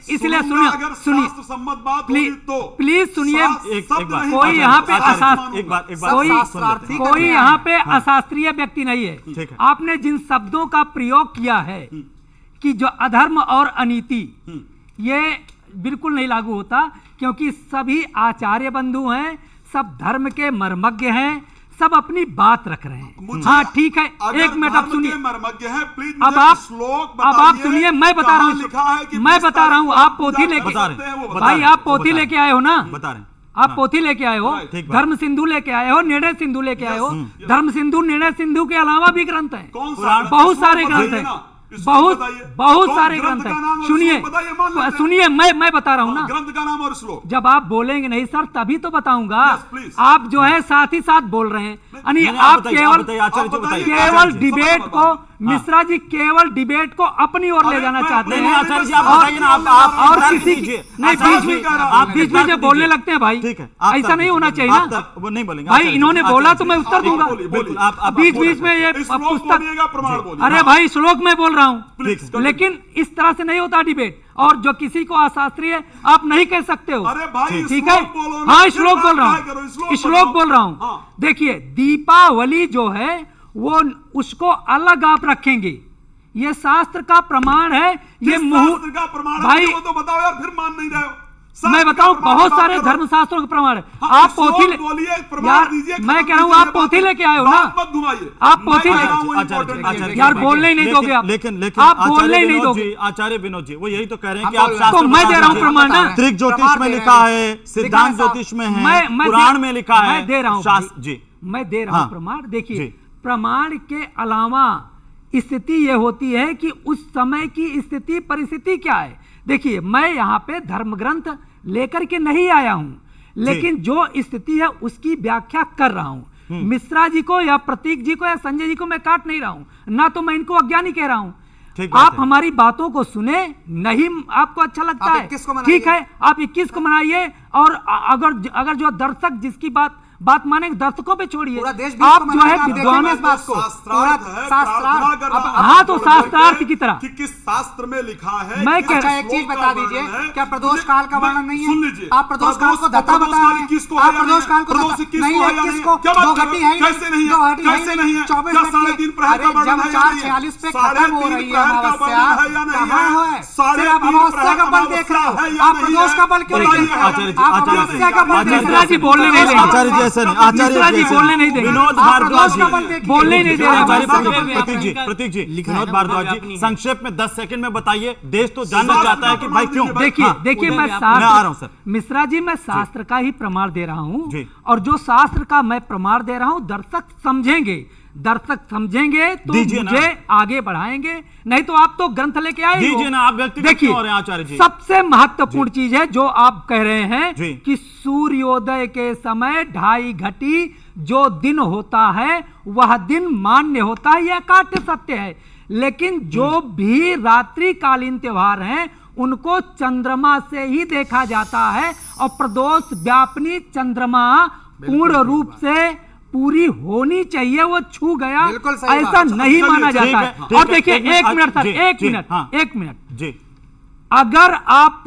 इसलिए सुनिए, सम्मत बात होगी तो प्लीज सुनिए। एक बार कोई यहाँ पे आचार्य जी, अशास्त्र- एक बार कोई सुन लेते हैं। कोई यहाँ पे अशास्त्रीय व्यक्ति नहीं है। ठीक है। आपने जिन शब्दों का प्रयोग किया है कि जो अधर्म और अनीति, ये बिल्कुल नहीं लागू होता, क्योंकि सभी आचार्य बंधु हैं, सब धर्म के मर्मज्ञ हैं, सब अपनी बात रख रहे हैं। हाँ ठीक है, एक मिनट आप सुनिए। मर्मज्ञ है, प्लीज अब आप सुनिए, मैं बता रहा हूँ, मैं बता रहा हूँ, आप पोथी लेके, बता रहे हैं, भाई आप पोथी लेके आए हो ना, बता रहे हैं। आप पोथी लेके आए हो, ठीक बात। धर्म सिंधु लेके आए हो, निर्णय सिंधु लेके आए हो। धर्म सिंधु, निर्णय सिंधु के अलावा भी ग्रंथ हैं, कौन सा? बहुत सारे ग्रंथ हैं। श्लोक बहुत बताइए। बहुत तो सारे ग्रंथ ग्रंथ का नाम हैं। और सुनिए श्लोक बताइए, मान लेते हैं। सुनिए, मैं बता रहा हूं ना, ग्रंथ का नाम और श्लोक। जब आप बोलेंगे नहीं सर तभी तो बताऊंगा। Yes, please। आप जो है साथ ही साथ बोल रहे हैं, यानी नहीं, आप बताइए, केवल बताइए, आचार्य जी बताइए। केवल आचार्य जी। डिबेट को, मिश्रा जी केवल डिबेट को अपनी ओर ले अरे जाना मैं चाहते अपने- नहीं हैं। आचार्य जी आप और- बताइए ना, आप और तर्क किसी दीजिए। नहीं, आचार्य बीच जी, में आप बीच में तर्क जब बोलने दीजिए। लगते हैं भाई, ठीक है, आप ऐसा तर्क नहीं होना दीजिए। चाहिए आप ना तर्क- वो नहीं बोलेंगे भाई, आचार्य जी, इन्होंने आचार्य बोला जी। तो मैं उत्तर आप दूंगा। बोलिए, बिल्कुल, बोलिए। आप बीच बोल बीच में ये श्लोक पुस्तक, बोलिएगा, प्रमाण बोलिए। अरे भाई श्लोक में बोल रहा हूँ, Please, लेकिन इस तरह से नहीं होता डिबेट। और जो किसी को अशास्त्रीय आप नहीं कह सकते हो। अरे भाई, ठीक है, श्लोक बोलो ना, हाँ फिर श्लोक बोल रहा बात क्या करो, हूँ, श्लोक श्लोक बताओ। बोल रहा हूँ। हाँ। देखिए दीपावली जो है वो उसको अलग आप रखेंगे, ये शास्त्र का प्रमाण है। ये किस मुहूर्त शास्त्र का प्रमाण है? भाई, वो तो बताओ यार, फिर मान नहीं रहे हो। मैं शास्त्र बताऊं का प्रमाण बहुत बात सारे करो। धर्मशास्त्रों के प्रमाण है। हाँ, आप श्लोक पोथी ले, बोलिए, प्रमाण यार दीजिए, मैं खत्म कह रहा हूं कीजिए, आप पोथी लेके आए हो ना, बात मत घुमाइए। आप पोथी मैं ले- कह रहा हूं, वो आचार्य जी, important आचार्य है। जी, यार बोलने ही नहीं दोगे आप। लेकिन लेकिन आप आचार्य बोलने ही नहीं विनोद दोगे। जी, आचार्य विनोद जी वो यही तो कह रहे हैं कि तो आप शास्त्र मैं दे रहा हूं बता प्रमाण ना। दीजिए। त्रिक ज्योतिष में प्रमाण दे लिखा रहे है, हैं। सिद्धांत लिखा है ज्योतिष में है, मैं पुराण में लिखा है, मैं दे रहा हूं शास्त्र भाई। जी। मैं दे रहा हाँ। हूं प्रमाण। जी। देखिए प्रमाण के अलावा स्थिति यह होती है कि उस समय की स्थिति परिस्थिति क्या है। देखिए मैं यहाँ पे धर्म ग्रंथ लेकर के नहीं आया हूं, लेकिन जो स्थिति है उसकी व्याख्या कर रहा हूं। मिश्रा जी को या प्रतीक जी को या संजय जी को मैं काट नहीं रहा हूं, ना तो मैं इनको अज्ञानी कह रहा हूं। ठीक बात आप है। हमारी बातों को सुने, नहीं आपको अच्छा लगता आप है 21 को मनाइए। ठीक है, आप 21 को मनाइए। और अगर जो दर्शक जिसकी बात मानेंगे, दर्शकों पे छोड़िए। पूरा देश आप बीच को जो है मनाएगा, आप विद्वान देखेंगे इस बात को। शास्त्रार्थ पूरा है, शास्त्रार्थ। प्रार्थना कर रहा हाँ, है। तो शास्त्रार्थ की तरह। कि किस शास्त्र में लिखा है, मैं किस कह- अच्छा एक श्लोक चीज का बता वर्णन दीजिए, है। क्या प्रदोष काल का वर्णन नहीं है? सुन लीजिए, आप प्रदोष काल को दत्ता बता रहे हैं। किसको आप प्रदोष काल को प्रदोष दत्ता- किसको नहीं है है, या नहीं किसको? है? क्या बात दो कर रहे घटी हो? है ही नहीं। कैसे नहीं है? दो घटी है ही कैसे नहीं है? 24 क्या घटी 3.5 प्रहर का अरे वर्णन जब है या नहीं है? 4:46 पे 3.5 खत्म हो रही है प्रहर का अमावस्या, वर्णन है या नहीं कहाँ है? है? 3.5 फिर आप अमावस्या का बल देख रहे हो, है या आप नहीं प्रदोष है? का बल क्यों नहीं बताइए, देख रहे हो? आचार्य जी, आप आचार्य अमावस्या का बल जी, देख रहे मिश्रा जी बोलने नहीं देंगे। आचार्य जी ऐसे नहीं, आचार्य मिश्रा जी ऐसे बोलने नहीं देंगे। विनोद आप भारद्वाज प्रदोष का बल जी देखिए। बोलने ही नहीं दे रहे आचार्य हमारे प्रतीक सामने। प्रतीक जी, प्रतीक जी, लिखा है विनोद ना, भारद्वाज उदय व्यापनी जी है। संक्षेप में 10 सेकंड में बताइए, देश तो जानना शास्त्र चाहता है का कि भाई प्रमाण क्यों। दीजिए, देखिए हाँ, देखिए उदय मैं व्यापनी। मैं आ रहा हूं शास्त्र, सर। मिश्रा जी मैं शास्त्र का ही प्रमाण दे रहा हूं, जी। और जो शास्त्र का मैं प्रमाण दे रहा हूं दर्शक समझेंगे, दर्शक समझेंगे तो दीजिए ना। मुझे आगे बढ़ाएंगे। नहीं तो आप तो ग्रंथ लेके आए हो। दीजिए ना, आप व्यक्तिगत देखिए क्यों हो रहे हैं आचार्य जी? सबसे महत्वपूर्ण चीज है जो आप कह रहे हैं जी। कि सूर्योदय के समय 2.5 घटी जो दिन होता है वह दिन मान्य होता है, यह काट्य सत्य है। लेकिन जो भी रात्रिकालीन त्योहार हैं उनको चंद्रमा से ही देखा जाता है, और प्रदोष व्यापनी चंद्रमा पूर्ण रूप से पूरी होनी चाहिए, वो छू गया बिल्कुल सही ऐसा बात। नहीं चलिए, माना ठीक जाता है, है। ठीक और है, देखिए एक मिनट, एक मिनट सर, जी, एक जी, मिनट, हाँ। एक मिनट। जी अगर आप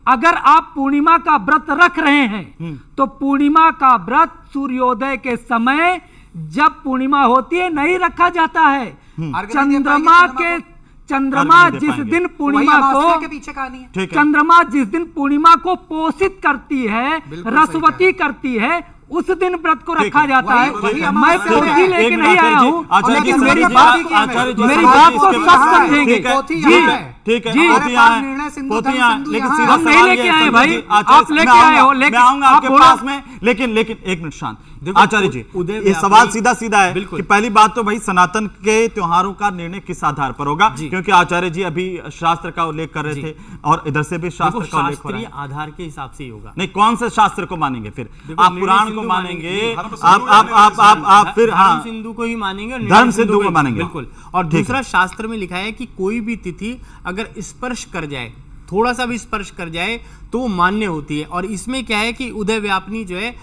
अगर आप पूर्णिमा का व्रत रख रहे हैं तो पूर्णिमा का व्रत सूर्योदय के समय जब पूर्णिमा होती है नहीं रखा जाता है। चंद्रमा अर्घ्य नहीं दे जिस पाएंगे। दिन वही पूर्णिमा अमावस्या को के पीछे कहानी है। ठीक है। चंद्रमा जिस दिन पूर्णिमा को पोषित करती है, बिल्कुल सही रसवती करती है, उस दिन व्रत को ठीक रखा है। जाता है। वही मैं अमावस्या पोथी है। लेके एक नहीं मिनट, आया आचार्य जी, हूँ, आचार्य जी, लेकिन मेरी संजय जी, बात आचार्य जी, मेरी संजय बात जी, को इसके सब बाद- समझेंगे। ठीक है, पोथी जी यहाँ है। ठीक है, जी। पोथियां हमारे हैं, पास निर्णय सिंधु पोथियां हैं, धर्म सिंधु लेकिन यहाँ सीधा है। हम नहीं सवाल लेके ये है, आए संजय भाई, जी, आचार्य, आप लेके मैं आए हो, आऊंगा, लेकिन मैं आऊंगा आप आपके बोलो। पास में, लेकिन एक मिनट शांत। देखो, आचार्य जी, उदय ये व्यापनी- सवाल सीधा सीधा है बिल्कुल। कि पहली बात तो भाई सनातन के त्योहारों का निर्णय किस आधार पर होगा, क्योंकि आचार्य जी अभी शास्त्र का उल्लेख कर रहे थे और इधर से भी शास्त्र देखो, का उल्लेख हो रहा शास्त्रीय है। आधार के हिसाब से ही होगा। नहीं, कौन से शास्त्र को मानेंगे फिर? देखो, आप निर्णय पुराण को सिंधु मानेंगे, मानेंगे, धर्म सिंधु आप फिर धर्म हाँ सिंधु को ही मानेंगे और धर्म निर्णय सिंधु को मानेंगे। बिल्कुल। और ठीक है। दूसरा शास्त्र में लिखा है कि कोई भी तिथि अगर स्पर्श कर जाए, थोड़ा सा भी स्पर्श कर जाए तो वो मान्य होती है। और इसमें क्या है कि उदय व्यापनी जो है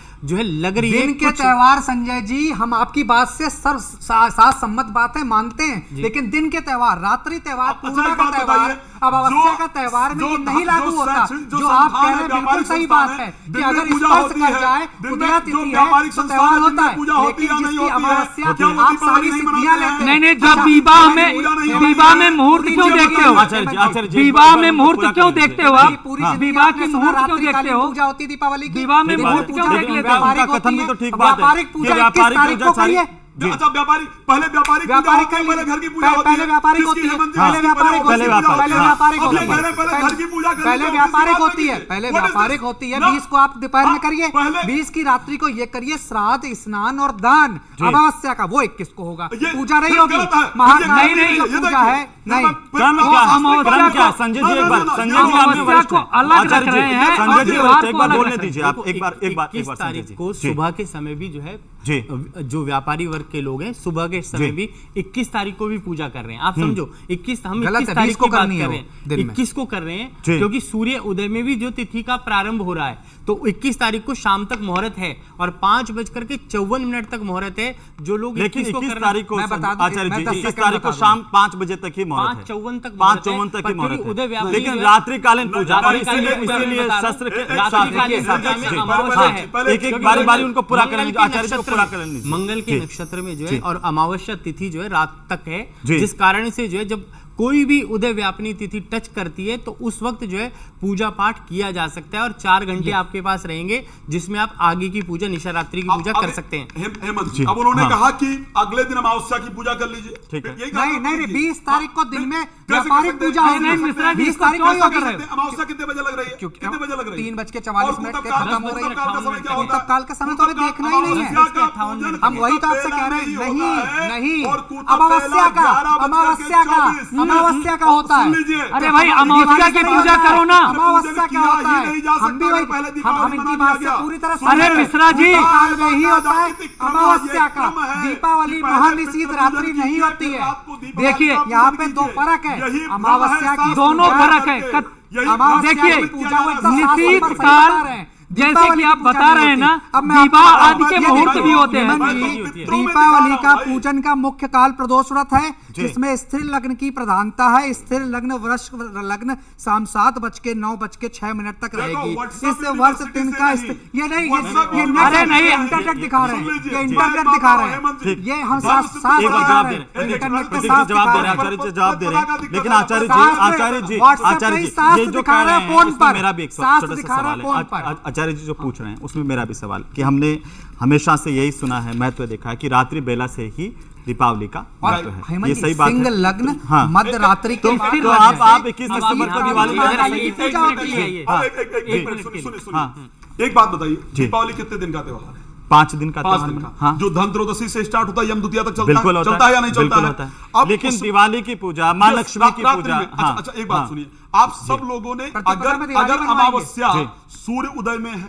लग रही है दिन के कुछ- त्योहार संजय जी, हम आपकी बात से साथ सम्मत बात है, मानते हैं, लेकिन दिन के त्योहार, रात्रि त्योहार, अच्छा, पूर्णिमा एक का बात त्योहार, बताइए, अमावस्या जो- का त्योहार में जो ये नहीं जो लागू होता। शैक्षणिक जो जो आप संस्थान कह है, रहे हैं बिल्कुल व्यापारिक सही संस्थान बात है दिन कि में अगर पूजा स्पर्श होती कर है, जाए, दिन में उदया जो तिथि है व्यापारिक तो संस्थान त्योहार है, दिन होता में है, पूजा होती लेकिन है, नहीं जिसकी होती है, अमावस्या क्या वो आप दीपावली सारी नहीं सिद्धियां मनाते लेते हैं? हैं। नहीं, जब अच्छा, विवाह पूजा में नहीं होती विवाह है। में मुहूर्त पूरी क्यों पूजा देखते नहीं हो? होती है। आचार्य जी, विवाह में पूरा मुहूर्त पूरा क्यों कर देखते लीजिए। हो आप? पूरी हाँ। जिंदगी विवाह आपने की सुना मुहूर्त क्यों रात्रिकालीन देखते हो? पूजा होती दीपावली की। विवाह में ठीक मुहूर्त बात है। क्यों देख लेकिन लेते हो? उनका व्यापारिक कथन भी होती तो है। ठीक बात है व्यापारिक कि पूजा व्यापारिक 21 तारीख पूजा को करिए, अच्छा व्यापारी पहले व्यापारी व्यापारी पूजा होती है, कर पहले घर की पूजा होती पहले है, व्यापारिक किसकी होती है, हेमंत जी पहले की व्यापारिक पूजा होती है, होती है, पहले व्यापारिक अब होती ये है, कह रहे हैं पहले घर की पूजा करनी पहले है, व्यापारिक किसी बात होती है, नहीं पहले What is व्यापारिक this? होती है। ना- 20 को आप दोपहर में करिए, पहले- 20 की रात्रि को ये करिए श्राद्ध, स्नान और दान अमावस्या का, वो 21 को होगा। ये पूजा नहीं फिर होगी, गलत है। महाकाल नहीं, की जो ये पूजा है नहीं। क्रम क्या है? क्रम क्या है? संजय जी एक बार, संजय जी आपने अमावस्या वरिष्ठ को हैं। अलग रख आचार्य जी, रहे हैं संजय और जी त्योहार वरिष्ठ, एक को बार अलग बोलने रख रहे दीजिए हैं। आप, एक बार 21 संजय तारीख जी को जी। सुबह के समय भी जो है जी। जो व्यापारी वर्ग के लोग हैं सुबह के समय जी। भी 21 तारीख को भी पूजा कर रहे हैं। आप समझो 21 हम गलत 21 है, तारीख 20 को की बात करनी है कर रहे वो हैं, दिन में। 21 को कर रहे हैं जी। क्योंकि सूर्य उदय में भी जो तिथि का प्रारंभ हो रहा है तो 21 तारीख को शाम तक मुहूर्त है और 5:54 तक मुहूर्त है। जो लोग लेकिन 21 करना- तारीख को मैं बता दूं, आचार्य मैं जी 10 21 सेकंड तारीख को बता शाम 5 बजे तक ही मुहूर्त है, 5:54 तक 5:54 तक ही पर मुहूर्त क्योंकि उदय है, व्यापारी लेकिन जो है- रात्रिकालीन पूजा और रात्रिकालीन इसीलिए पूजा इसीलिए मैं बता रहा हूं। शस्त्र के रात्रिकालीन साथ पूजा में जी। अमावस्या हाँ, है। एक एक बारी बारी उनको पूरा करने दीजिए, आचार्य जी को पूरा करने दीजिए। मंगल के जी। नक्षत्र में जो जी। है और अमावस्या तिथि जो है रात तक है, जी। जिस कारण से जो है जब कोई भी उदय व्यापिनी तिथि टच करती है तो उस वक्त जो है पूजा पाठ किया जा सकता है और 4 घंटे आपके पास रहेंगे जिसमें आप आगे की पूजा निशारात्रि की पूजा कर सकते हैं। हेमंत जी अब उन्होंने हाँ। कहा कि अगले दिन अमावस्या की पूजा कर लीजिए। ठीक है। यही कहा नहीं था नहीं, जी। 20 तारीख को दिन में कैसे कर व्यापारिक सकते हैं? पूजा होगी। नहीं, मिश्रा जी, 20 तारीख को ही क्यों होगी। कर रहे हो? अमावस्या कितने बजे लग रही है? क्योंकि कितने बजे लग रही है? 3:44 और पे काल खत्म हो रही है। का समय क्या होता है? काल का समय तो हमें देखना ही नहीं है। अमावस्या का पूजन हम वही तो आपसे कह रहे हैं, होता नहीं है। नहीं, और कुतुब अमावस्या का, बेला 11 अमावस्या का, 24 अमावस्या का होता सुन है। लीजिए। अरे भाई अमावस्या की पूजा करो ना। अमावस्या क्या होता है? नहीं जा हम सकता भी वही, पहले हम दीपावली इनकी मना बात लिया से पूरी तरह गया। अरे मिश्रा जी, काल में ही होता है प्राकृतिक क्रम अमावस्या ये का। क्रम है दीपावली कि पहले महानिशीत पितृ रात्रि पूजन नहीं कीजिए, होती फिर है। रात को दीपावली देखिए, का यहाँ पूजन पे दो कीजिए। फर्क है। यही भ्रम अमावस्या है, की दोनों शास्त्र फर्क है। यही भ्रम अमावस्या देखिए, की पूजा वो एकदम निशीत शास्त्र पर सही काल बता रहे हैं। जैसे दीपावली कि आप की पूजा बता नहीं रहे हैं ना, होती। अब मैं आपको दीपा बता रहा आदि हूं, के ये मुहूर्त देखिए, भी होते हैं। हेमंत मैं तो जी, पितरों में दीपावली दिखा का रहा हूं भाई। पूजन का मुख्य काल प्रदोष व्रत है जिसमें स्थिर लग्न की प्रधानता है। स्थिर लग्न वर्ष लग्न शाम 7:09:06 तक रहेगी। WhatsApp इस यूनिवर्सिटी वर्ष से दिन का नहीं। ये नहीं, WhatsApp ये अरे नहीं, इंटरनेट दिखा रहे सुन हैं, लीजिए, ये इंटरनेट बात दिखा है, रहे हेमंत हैं, जी। ये हम बात साफ से साफ एक बार बता जवाब रहे दे हैं। रहे हैं, इंटरनेट पे प्रतीक साफ जी जवाब दे दिखा रहे हैं, रहे हैं। आचार्य जी जवाब दे रहे हैं, लेकिन आचार्य जी WhatsApp आचार्य पे जी शास्त्र ये जो दिखा कह रहे रहे हैं हैं फोन उसमें पर, मेरा भी एक शास्त्र छोटा सा दिखा रहे सवाल हैं फोन है। पर। आचार्य जी जो पूछ रहे हैं उसमें मेरा भी सवाल कि हमने हमेशा से यही सुना है, महत्व देखा है कि रात्रि बेला से ही दीपावली का महत्व है। हेमंत ये जी, सही बात सिंह है। लग्न हाँ। मध्य रात्रि के बाद तो लग्न आप से 21 अब सितंबर को यहाँ दिवाली पर मना महाकाल रहे की हैं। पूजा होती है। एक मिनट सुनिए हाँ। एक बात बताइए, दीपावली कितने दिन का त्योहार है? 5 दिन का 5 त्योहार दिन मना- का। हाँ जो धनत्रयोदशी से स्टार्ट होता है यम द्वितीया तक चलता बिल्कुल है, होता चलता है या नहीं चलता बिल्कुल है? होता है। अब लेकिन उस- दिवाली की पूजा माँ Yes, लक्ष्मी की रात्रि पूजा में। अच्छा, अच्छा, एक बात हाँ। सुनिए, आप सब लोगों ने प्रतिपदा में दिवाली अगर मनवाएंगे। अमावस्या जी। सूर्य उदय में है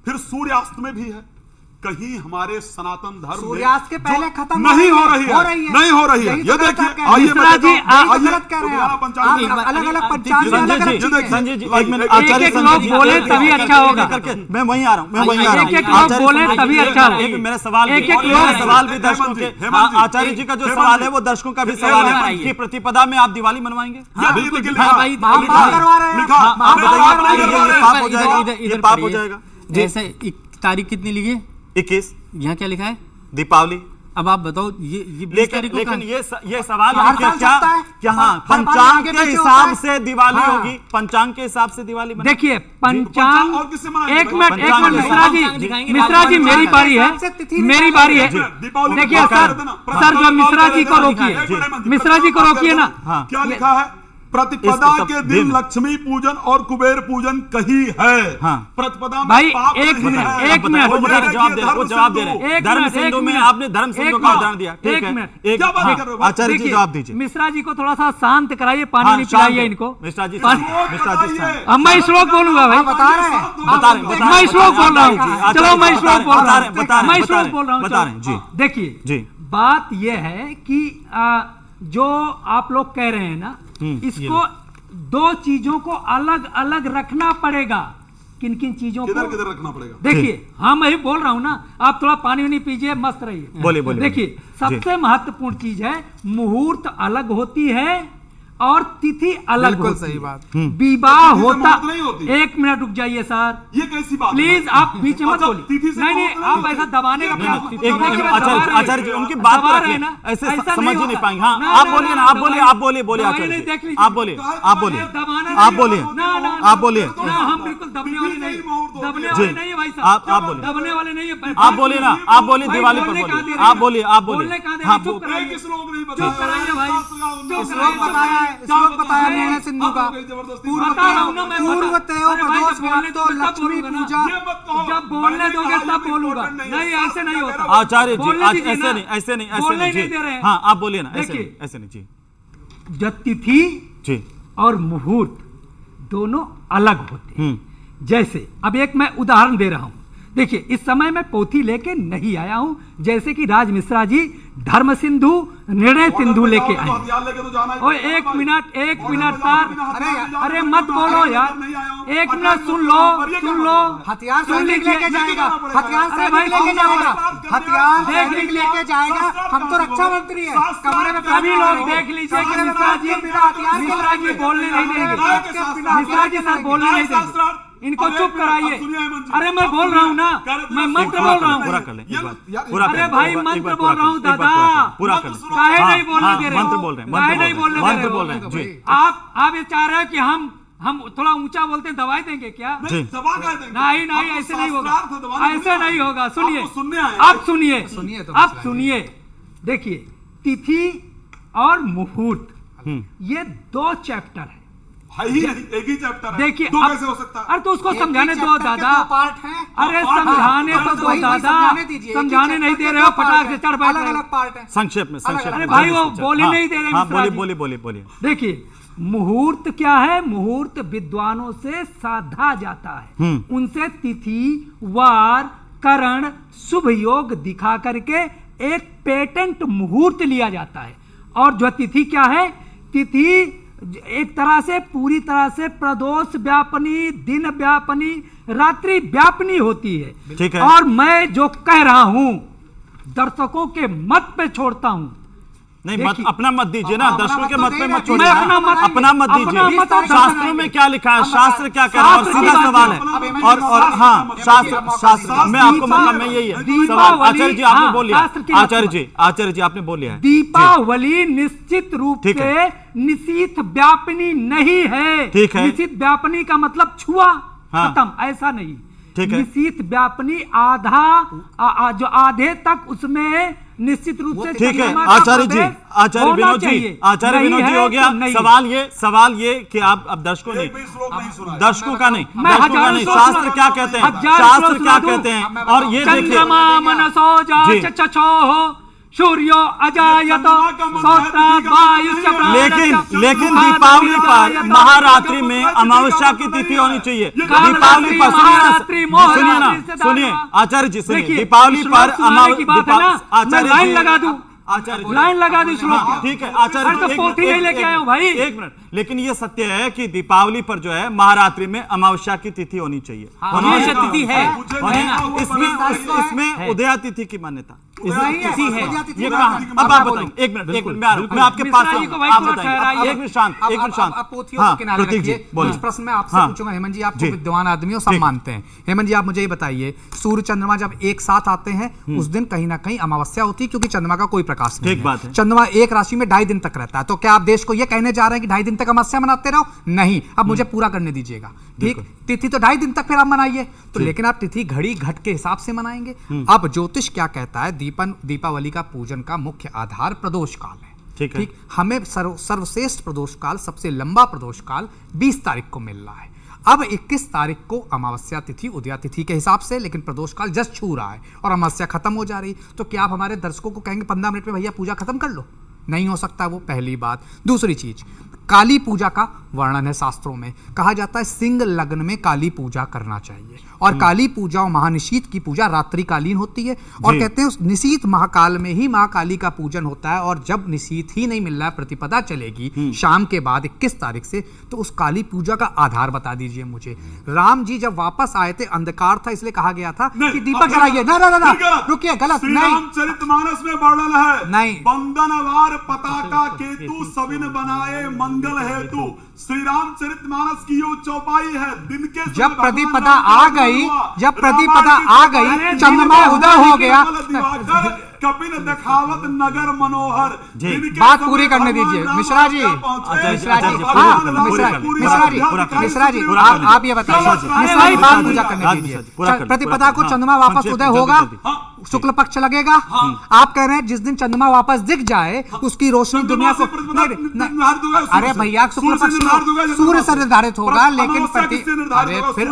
फिर सूर्यास्त में भी है, कहीं हमारे सनातन धर्म में सूर्यास्त के पहले जो खत्म नहीं हो रही है, नहीं हो रही है। यही ये तो देखिए, गलत कह रहे हैं। आइए मिश्रा जी, आप आइए, गलत कह रहे हैं। लुधियाना पंचांग में- आप अलग-अलग पंचांग में संजय अलग-अलग जी, चीजें संजय जी एक मिनट, एक- आचार्य एक संजय लोग जी, बोले एक- तभी एक- अच्छा एक- होगा। एक- एक- मैं वहीं आ रहा हूँ, मैं वहीं आ रहा हूँ। एक-एक लोग आचार्य बोले संजय तभी जी, अच्छा होगा। एक मेरा सवाल भी- एक-एक और लोग- मेरा सवाल भी दर्शकों हेमंत जी, के हेमंत जी, आचार्य जी का जो हेमंत सवाल जी, है वो दर्शकों का भी हेमंत सवाल जी, है कि प्रतिपदा में आप दिवाली मनवाएंगे? हाँ, बिल्कुल, लिखा, हाँ, भाई, लिखा, महापाप करवा रहे हैं। लिखा, आप लिखा, बताइए, लिखा, ये लिखा, पाप हो इधर- जाएगा, इधर- ये इधर पाप हो पढ़िए। जाएगा। जैसे तारीख कितनी लिखी है? 21 यहाँ क्या लिखा है? दीपावली। अब आप बताओ ये 20 लेकिन तारीख को लेकिन कहाँ- ये सवाल हर है कि साल क्या चलता है। क्या हाँ हर बार पंचांग आगे के पीछे होता हिसाब है। से दिवाली हाँ। होगी? पंचांग के हिसाब से दिवाली मनाएंगे? देखिए पंचांग पंचांग और किससे मनाएंगे? एक मिनट पंचांग मिश्रा जी, पंचांग दिखाएंगे, मिश्रा जी पंचांग मेरी बारी है, हिसाब से तिथि मेरी निकालेंगे। बारी है। दीपावली में देखिए बात सर, कर देना। सर जो मिश्रा जी को रोकिए, एक मिनट, मिश्रा जी को रोकिए ना। हाँ। क्या लिखा है? प्रतिपदा इस- के दिन। दिन लक्ष्मी पूजन और कुबेर पूजन कहीं है। हाँ। प्रतिपदा में भाई, पाप एक नहीं मिनट, है। एक मिनट। वो वो ये है जवाब कि दे रहे वो जवाब दे रहे धर्म एक धर्म मिनट, एक सिंधु में मिनट। आपने धर्म सिंधु एक का मिनट। उदाहरण दिया, ठीक एक है। मिनट। एक क्या बात हाँ, कर रहे हो? आचार्य जी देखिए, जवाब दीजिए। मिश्रा जी को थोड़ा सा शांत कराइए, पानी हाँ, नहीं शांत पिलाइए हो। इनको। मिश्रा जी पानी- शांत, मिश्रा जी बताइए। शांत। अब मैं श्लोक बोलूंगा भाई, बता रहे हैं। बता रहे हैं, मैं श्लोक बोल रहा हूँ। आचार्य चलो जी, मैं श्लोक बोल रहा हूँ, बता रहे हैं, मैं बता श्लोक रहे हैं, बोल रहा हूँ। बता रहे हैं, चलो। जी। देखिए जी। बात यह है कि जो आप लोग कह रहे हैं ना, इसको दो चीजों को अलग अलग रखना पड़ेगा। किन किन चीजों किधर को किधर रखना पड़ेगा? देखिए, हाँ मैं ही बोल रहा हूं ना, आप थोड़ा पानी वानी पीजिए, मस्त रहिए। बोलिए, बोलिए, देखिए, बोलिए। सबसे महत्वपूर्ण चीज है, मुहूर्त अलग होती है और तिथि अलग बिल्कुल होती सही है। बात। विवाह तिथि से होता, मुहूर्त नहीं होती। एक मिनट रुक जाइए सर, ये कैसी बात है? प्लीज आप बीच में मत अच्छा, बोलिए। तिथि से नहीं नहीं, मुहूर्त आप नहीं ऐसा होती। दबाने का ये प्रयास बात- मत एक कीजिए। मिनट, दबा रहे हैं। आचार्य जी उनकी बात दबा को रहे रखिए, हैं ना, ऐसे ऐसा समझ ही नहीं होता। पाएंगे। हाँ, ना, आप ना, बोलिए ना, ना, आप दबाइए- बोलिए, आप बोलिए, बोलिए दबाइए आचार्य नहीं, जी, देख लीजिए। आप बोलिए, आप बोलिए, दबाना आप नहीं, बोलिए, ना, ना, आप बोलिए। ना, हम बिल्कुल दबने वाले नहीं, दबने जी, वाले नहीं है भाई साहब, आप बोलिए। दबने वाले नहीं है। आप बोलिए ना, आप बोलिए, भाई, दिवाली पर बोलने कहाँ बोलिए, दे रहे आप हैं? बोलिए, आप बोलिए। बोलने कहाँ दे रहे हाँ, हैं? चुप कराइए, एक श्लोक नहीं चुप बताया। कराइए भाई, चुप श्लोक बताया है, श्लोक बताया है निर्णय सिंधु का। पूर्व बता रहा हूँ ना मैं, पूर्व बता- तयो अरे भाई, प्रदोष जब बोलने व्याप्तो दोगे तब लक्ष्मी बोलूंगा ना। पूजा। ये मत कहो। जब बोलने मैंने दोगे कहा, तब ये बोलूंगा। important नहीं है। नहीं, ऐसे नहीं होता। आचार्य जी, बोलने दीजिए ऐसे ना। नहीं, ऐसे नहीं, ऐसे बोलने नहीं नहीं दे रहे जी। हैं। हाँ, आप बोलिए ना, ऐसे देखिए। नहीं, ऐसे नहीं जी, जब तिथि जी। और मुहूर्त दोनों अलग होते हैं। हम्म, जैसे अब एक मैं उदाहरण दे रहा हूं, देखिए इस समय मैं पोथी लेके नहीं आया हूं, जैसे कि राज मिश्रा जी धर्म सिंधु निर्णय सिंधु लेके आए। हथियार लेके तो जाना ही ओए पड़ेगा एक भाई। मिनट बॉर्डर सर, पे जाओ, बिना हथियार के जाओ, अरे बिना मत बोलो हथियार यार, नहीं आया हूं। एक हथियार मिनट सुन लेके लो, जाओ, पर ये क्या सुन मतलब लो, है? हथियार सुन सैनिक लीजिए। लेके जाएगा, हथियार अरे भाई, सैनिक लेके जाएगा, हथियार देख सैनिक लीजिए। लेके जाएगा। हम तो रक्षा मंत्री है, कमरे में सभी लोग देख लीजिए कि मिश्रा जी मिश्रा जी बोलने नहीं देंगे। मिश्रा जी सर बोलने नहीं देंगे, इनको चुप कराइए। अरे मैं बोल रहा हूँ ना, मैं मंत्र बोल रहा पूरा हूँ। कर लें, एक बार, पूरा कर अरे लें, भाई एक बार, मंत्र एक बार बोल पूरा रहा हूँ कर लें, एक बार दादा, पूरा कर लें। काहे हाँ, नहीं बोलने हाँ, दे रहे हो? मंत्र बोल रहे हैं, काहे मंत्र नहीं बोलने दे मंत्र रहे बोल हो? रहे हैं जी। आप ये चाह रहे हैं कि हम थोड़ा ऊंचा बोलते हैं, दवाई देंगे क्या? जी। दबा कर देंगे। नहीं नहीं, आपको ऐसे नहीं होगा, शास्त्रार्थ दबाने ऐसे नहीं नहीं होगा। सुनिए, आपको सुनने आए हैं। अब सुनिए, सुनिए तो अब मिश्रा जी। सुनिए। देखिए तिथि और मुहूर्त ये दो चैप्टर है। है ही नहीं, एक ही चैप्टर है। देखिए दो अब- कैसे हो सकता है? अरे तो उसको एक ही समझाने दो चैप्टर के दादा। दो पार्ट हैं। अरे पार्ट समझाने है, तो पार्ट दो वही दादा, समझाने दीजिए। एक ही समझाने चैप्टर नहीं के दे दो रहे हो, पार्ट फटाक से हैं। चढ़ बैठ रहे अलग हो। अलग पार्ट है। संक्षेप में, संक्षेप अरे में, भाई, वो जल्दी से, बोल ही हाँ, नहीं दे रहे हाँ, मिश्रा बोलिए, जी। बोलिए, बोलिए, बोलिए। देखिए मुहूर्त क्या है? मुहूर्त विद्वानों से साधा जाता है, उनसे तिथि वार करण शुभ योग दिखा करके एक पेटेंट मुहूर्त लिया जाता है। और जो तिथि क्या है? तिथि एक तरह से पूरी तरह से प्रदोष व्यापनी, दिन व्यापनी, रात्रि व्यापनी होती है। ठीक है। और मैं जो कह रहा हूं दर्शकों के मत पे छोड़ता हूं। नहीं, मत देखिए, अपना मत दीजिए ना, अपना दर्शकों मत के तो मत दे पे रहे मत हैं। छोड़िए मैं ना, अपना मत- अपना मत अपना दीजिए। मत आप शास्त्रों बताइए। में क्या लिखा है, शास्त्र क्या कह रहा है, और शास्त्र सीधा की सवाल बात है। है। और हाँ, शास्त्र में आपको मतलब मैं यही है सवाल। आचार्य जी आपने हाँ, बोल लिया, शास्त्र की बात आचार्य जी आपने बोल लिया है। दीपावली निश्चित रूप ठीक से निशीथ व्यापनी नहीं है। ठीक है। निशीथ व्यापनी का मतलब छुआ हाँ। खत्म, ऐसा नहीं। ठीक है। निशीथ व्यापनी आधा जो आधे तक उसमें निश्चित रूप से ठीक है चंद्रमा का आचार्य जी, प्रवेश आचार्य होना विनोद जी, चाहिए। आचार्य नहीं विनोद जी है हो गया। तो नहीं। सवाल ये कि आप अब दर्शकों एक भी श्लोक नहीं सुना है। दर्शकों का नहीं, मैं दर्शकों का हजारों नहीं, श्लोक शास्त्र सुना- क्या कहते हैं, हजार शास्त्र श्लोक क्या सुना दूं? कहते हैं। और ये देखिए, चंद्रमा मनसो जी। चक्षो सूर्यो अजायत सोत्रा वायुश्च लेकिन दीपावली पर महारात्रि में अमावस्या की तिथि होनी चाहिए। दीपावली पर सुनिए ना, सुनिए आचार्य जी, सुनिए। दीपावली पर लाइन लगा दूं, आचार्य जी, लाइन लगा दूं श्लोक की। ठीक है आचार्य अरे तो जी, पोथी नहीं लेके आया हूं भाई। एक मिनट, लेकिन ये सत्य है कि दीपावली पर जो है महारात्रि में अमावस्या की तिथि होनी चाहिए। अमावस्या तिथि है, इसमें उदया तिथि की मान्यता नहीं है, तिथि है। उदया तिथि ये मैं कहाँ? बोलूं। अब आप बताएंगे, एक मिनट मैं आ रहा हूं, मैं आपके पास मिश्रा जी को भाई आप थोड़ा बताएंगे, ठहराइए। एक मिनट शांत, एक मिनट शांत। अब पोथियों को किनारे प्रतीक जी, रखिए। बोलिए। कुछ प्रश्न मैं आपसे हाँ। पूछूंगा। हेमंत जी, आपको जी। विद्वान आदमी हो, सब ठीक। मानते हैं। हेमंत जी, आप मुझे ये बताइए, सूर्य चंद्रमा जब एक साथ आते हैं उस दिन कहीं ना कहीं अमावस्या होती है, क्योंकि चंद्रमा का कोई प्रकाश नहीं ठीक बात है। चंद्रमा एक राशि में 2.5 दिन तक रहता है। तो क्या आप देश को ये कहने जा रहे हैं कि 2.5 दिन तक अमावस्या मनाते रहो? नहीं, अब मुझे पूरा करने दीजिएगा। ठीक, तिथि तो 2.5 दिन तक फिर आप मनाइए, तो लेकिन आप तिथि घड़ी घट के हिसाब से मनाएंगे। अब ज्योतिष क्या कहता है? दीपावली का पूजन का मुख्य आधार प्रदोष काल है। ठीक है। हमें सर्वश्रेष्ठ प्रदोष काल, सबसे लंबा प्रदोष काल 20 तारीख को मिल रहा है। अब 21 तारीख को अमावस्या तिथि, उदया तिथि के हिसाब से, लेकिन प्रदोष काल जस्ट छू रहा है और अमावस्या खत्म हो जा रही। तो क्या आप हमारे दर्शकों को कहेंगे 15 मिनट में भैया पूजा खत्म कर लो? नहीं हो सकता वो, पहली बात। दूसरी चीज, काली पूजा का वर्णन है शास्त्रों में। कहा जाता है सिंह लग्न में काली पूजा करना चाहिए, और काली पूजा और महानिशीत की पूजा रात्रिकालीन होती है। और जी। कहते हैं उस निशीत महाकाल में ही माँ काली का पूजन होता है। और जब निशीत ही नहीं मिल रहा है, प्रतिपदा चलेगी शाम के बाद 21 तारीख से, तो उस काली पूजा का आधार बता दीजिए मुझे। राम जी जब वापस आए थे, अंधकार था, इसलिए कहा गया था नहीं, कि दीपक जलाइए। ना ना ना ना, रुकिए, गलत श्री नहीं। रामचरितमानस में वर्णन है। नहीं। बंदनवार पताका केतु सविन बनाए मंदिर मंगल हेतु श्री रामचरितमानस की यो चौपाई है। दिन के समय जब भगवान प्रतिपदा राम का आ जन्म गई, हुआ। जब रामायण प्रतिपदा की आ चौपाई गई, है। चंद्रमा उदय हो गया। दिवाकर कपिन देखावत नगर मनोहर। दिन के बात समय पूरी करने भगवान दीजिए राम मिश्रा जी। अयोध्या पहुंचे। मिश्रा जी, भगवान हाँ, राम ने मिश्रा पूरी मिश्रा जी, अयोध्या दिखाई, मिश्रा जी, पूरा आप ये बताइए, मिश्रा जी बात पूजा करने दीजिए। प्रतिपदा को चंद्रमा वापस उदय होगा, शुक्ल पक्ष लगेगा। आप कह रहे हैं जिस दिन चंद्रमा वापस दिख जाए उसकी रोशनी दुनिया को, अरे भैया शुक्ल पक्ष सूर्य से निर्धारित होगा, लेकिन अरे फिर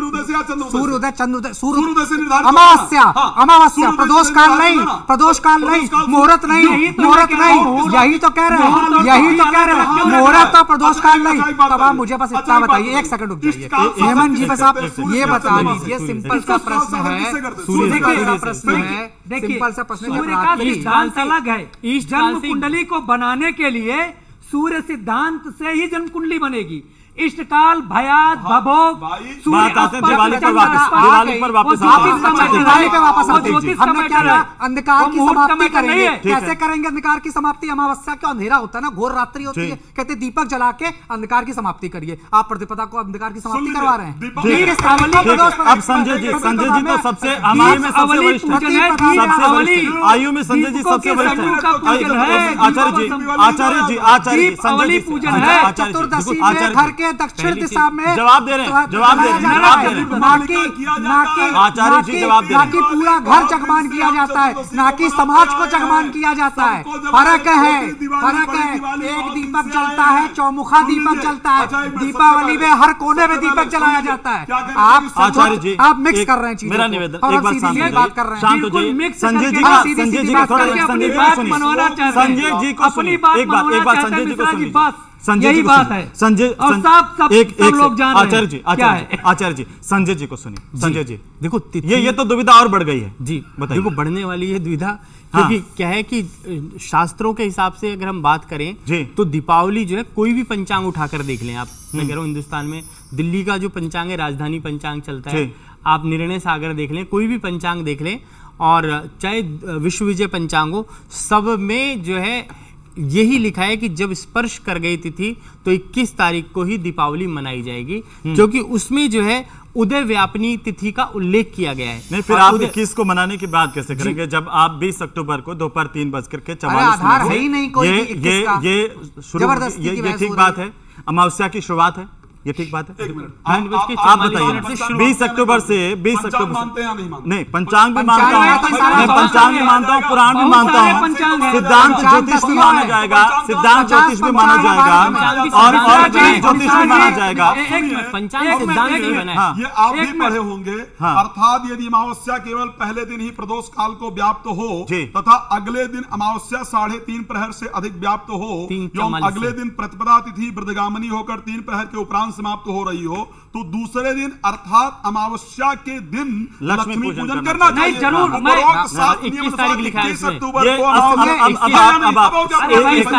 सूर्य उदय चंद्र उदय सूर्य अमावस्या अमावस्या प्रदोष काल नहीं, प्रदोष काल नहीं, मुहूर्त नहीं, मुहूर्त नहीं, यही तो कह रहे हैं, यही तो कह रहे हैं, मुहूर्त तो प्रदोष काल नहीं। तब आप मुझे बस इतना बताइए, एक सेकंड रुक जाइए हेमंत जी, बस आप ये बता दीजिए, सिंपल सा प्रश्न है, सिंपल सा प्रश्न है, देखिए सिंपल सा प्रश्न है। सूर्य का सिद्धांत अलग है। जन्म कुंडली को बनाने के लिए सूर्य सिद्धांत से ही जन्म कुंडली बनेगी। इष्टकाल भयात भभोग बात आते हैं दिवाली पर वापस, दिवाली पर वापस दिवाली पे वापस आते हैं। ज्योतिष हमने क्या कहा, अंधकार की समाप्ति करेंगे। ठीक है। कैसे करेंगे अंधकार की समाप्ति? अमावस्या का अंधेरा होता है ना, घोर रात्रि होती है, कहते हैं दीपक जला के अंधकार की समाप्ति करिए। आप प्रतिपदा को अंधकार की समाप्ति करवा रहे हैं। अब संजय जी तो सबसे हमारे में सबसे वरिष्ठ है, सबसे वरिष्ठ आयु में संजय जी सबसे वरिष्ठ है। आचार्य जी संजय जी चतुर्दशी में घर के दक्षिण दिशा में जवाब दे रहे हैं, जवाब दे रहे हैं, जवाब दे रहे हैं। आचार्य जी जवाब दे रहे हैं। ना कि पूरा घर जगमान किया जाता है, ना कि समाज को जगमान किया जाता है। फर्क है, फर्क है। एक दीपक जलता है, चौमुखा दीपक जलता है। दीपावली में हर कोने में दीपक जलाया जाता है। आप आचार्य जी आप मिक्स कर रहे हैं चीजें। मेरा निवेदन, और एक हम बात सीधी सीधी बात कर रहे हैं। शांत हो जाइए। संजय जी का संजय जी को थोड़ा संजय जी को सुनिए, संजय जी को सुनिए, एक बात संजय जी को सुनिए, संजय जी बात है संजय और सब एक लोग जान रहे हैं। आचार्य जी क्या है? आचार्य जी संजय जी को सुनिए। संजय जी देखो ये तो दुविधा और बढ़ गई है जी, बताइए। देखो बढ़ने वाली है दुविधा, क्योंकि क्या है कि शास्त्रों के हिसाब से अगर हम बात करें जी। तो दीपावली जो है कोई भी पंचांग उठाकर देख लें आप, मैं कह रहा हूँ हिंदुस्तान में दिल्ली का जो पंचांग है, राजधानी पंचांग चलता है, आप निर्णय सागर देख लें, कोई भी पंचांग देख लें, और चाहे विश्व विजय पंचांग हो, सब में जो है यही लिखा है कि जब स्पर्श कर गई तिथि तो 21 तारीख को ही दीपावली मनाई जाएगी, क्योंकि उसमें जो है उदय व्यापनी तिथि का उल्लेख किया गया है। नहीं, फिर आप 21 को मनाने की बात कैसे करेंगे जब आप 20 अक्टूबर को दोपहर 3:44 आधार है ही नहीं कोई भी 21 का। ये जबरदस्ती की ये बहस ठीक हो बात रही है, अमावस्या की शुरुआत है, ये ठीक बात है। एक मिनट, आप बताइए 20 अक्टूबर से 20 अक्टूबर मानते हैं या नहीं मानते? नहीं, पंचांग भी पंचांग मानता में हूँ, तो सारे मैं पंचांग भी मानता हूँ, पुराण भी बहुत मानता सारे हूँ, पंचांग हैं। सिद्धांत पंचांग ज्योतिष भी दसियों माना हैं। जाएगा, सिद्धांत ज्योतिष भी माना जाएगा, और ज्योतिष भी माना जाएगा। पंचांग सिद्धांत नहीं बना है। ये आप भी पढ़े होंगे, अर्थात यदि अमावस्या केवल पहले दिन ही प्रदोष काल को व्याप्त हो जी। तथा अगले दिन अमावस्या 3.5 प्रहर से अधिक व्याप्त हो, एवं अगले दिन प्रतिपदा तिथि वृद्धगामिनी होकर 3 प्रहर के उपरांत समाप्त हो रही हो, तो दूसरे दिन अर्थात अमावस्या के दिन लक्ष्मी पूजन करना चाहिए। नहीं, जरूर, मैं- उपरोक्त 7 नियम 21 तारीख लिखा है 21 इसमें। अक्टूबर ये को अब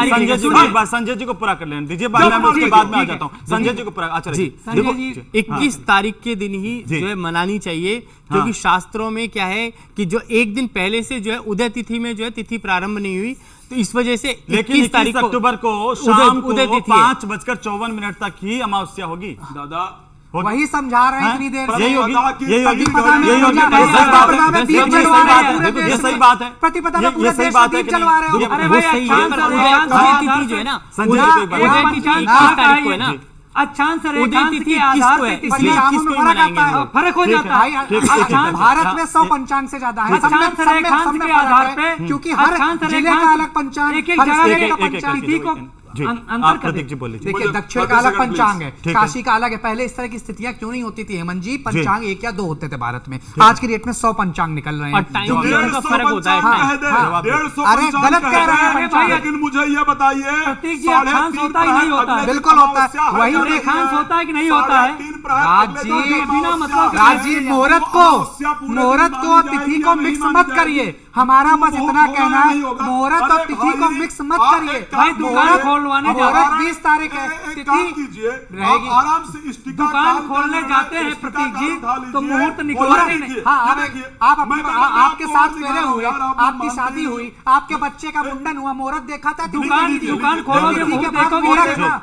संजय जी को एक बार संजय जी को पूरा कर लेने दीजिए, बाद में उसके बाद में आ जाता हूँ। संजय जी को पूरा, अच्छा जी, देखो 21 तारीख के दिन ही जो है मनानी चाहिए, क्योंकि शास्त्रों में क्या है कि जो एक दिन पहले से जो है उदय तिथि में जो है तिथि प्रारंभ नहीं हुई, तो इस वजह से लेकिन 21 तारीख 21 अक्टूबर को शाम को उदय तिथि है। 5:54 तक ही अमावस्या होगी। दादा वही समझा रहे हैं इतनी देर से। यही होगी, यही होगी, प्रतिपदा में यही होगी। पूजा ये सही बात है, में दीप ये जलवा सही रहे बात हैं है, पूरे ये देश सही में। बात है। प्रतिपदा में ये पूरे सही देश बात में है दीप कि जलवा रहे हो। नहीं? अरे वो भाई सही है, अक्षांश पर रेखांश उदय के तिथि आधार जो है ना, संजय जी को एक बार उदय बताइए। तिथि 21 तारीख को है ना, अक्षांश उदय रेखांश तिथि के आधार किसको पे है, तिथि इसलिए पंचांगों किसको में ही फर्क मनाएंगे आता है। हम? फर्क हो जाता भाई, है। अक्षांश भारत में 100 पंचांग से ज्यादा है। सब में- अक्षांश सब में- रेखांश सब में के फर्क आधार है, पे क्योंकि हर अक्षांश जिले रेखांश का अलग पंचांग, एक एक हर जगह स्टेट के का एक- एक- पंचांग। एक- तिथि को जी, अंतर आप कर प्रतीक दे। जी बोलिए। देखिए मुझे- दक्षिण मुझे का अलग सेकंड पंचांग है, ठीक है। काशी का अलग है। पहले इस तरह की स्थितियां क्यों नहीं होती थी हेमंत जी? पंचांग 1 या 2 होते थे भारत में, आज की डेट में 100 पंचांग निकल रहे और हैं। टाइम जो कि- जोन का फर्क होता है। पंचांग कह दे, हाँ, 150 अरे पंचांग गलत कह रहे हैं दे, पंचांग। लेकिन मुझे ये बताइए प्रतीक जी, 3.5 अक्षांश होता ही नहीं होता है। अगले दिन बिल्कुल होता है। अमावस्या वही है, रेखांश होता है कि नहीं होता है? 3.5 प्रहर राज अगले जी, दिन बिना मतलब के अमावस्या राज जी, है। मुहूर्त अमावस्या को पूरे मुहूर्त दिन को मानी तिथि जाएगी को या नहीं मिक्स मानी मत जाएगी? करिए। हमारा बस मुहूर्त इतना होगा कहना या है, नहीं होगा? मुहूर्त और अरे तिथि को भाई, मिक्स मत आप करिए। एक काम भाई, दुकान मुहूर्त- खोलवाने मुहूर्त जाते हैं। 20 तारीख है, एक काम तिथि कीजिए, रहेगी। आप आराम से इष्टिका दुकान काल खोलने का जाते हैं इष्टिका प्रतीक जी, काल उठा तो लीजिए, मुहूर्त और निकलवाते ये नहीं। देखिए, हाँ, ये देखिए, आप मैं आपके आपको साथ और फेरे दिखा हुए, रहा हूं, आप आपकी मानते शादी नहीं। हुई, आपके बच्चे का मुंडन हुआ, मुहूर्त देखा था? दुकान खोलोगे, तिथि के मुहूर्त बाद देखोगे, मुहूर्त देखो। था।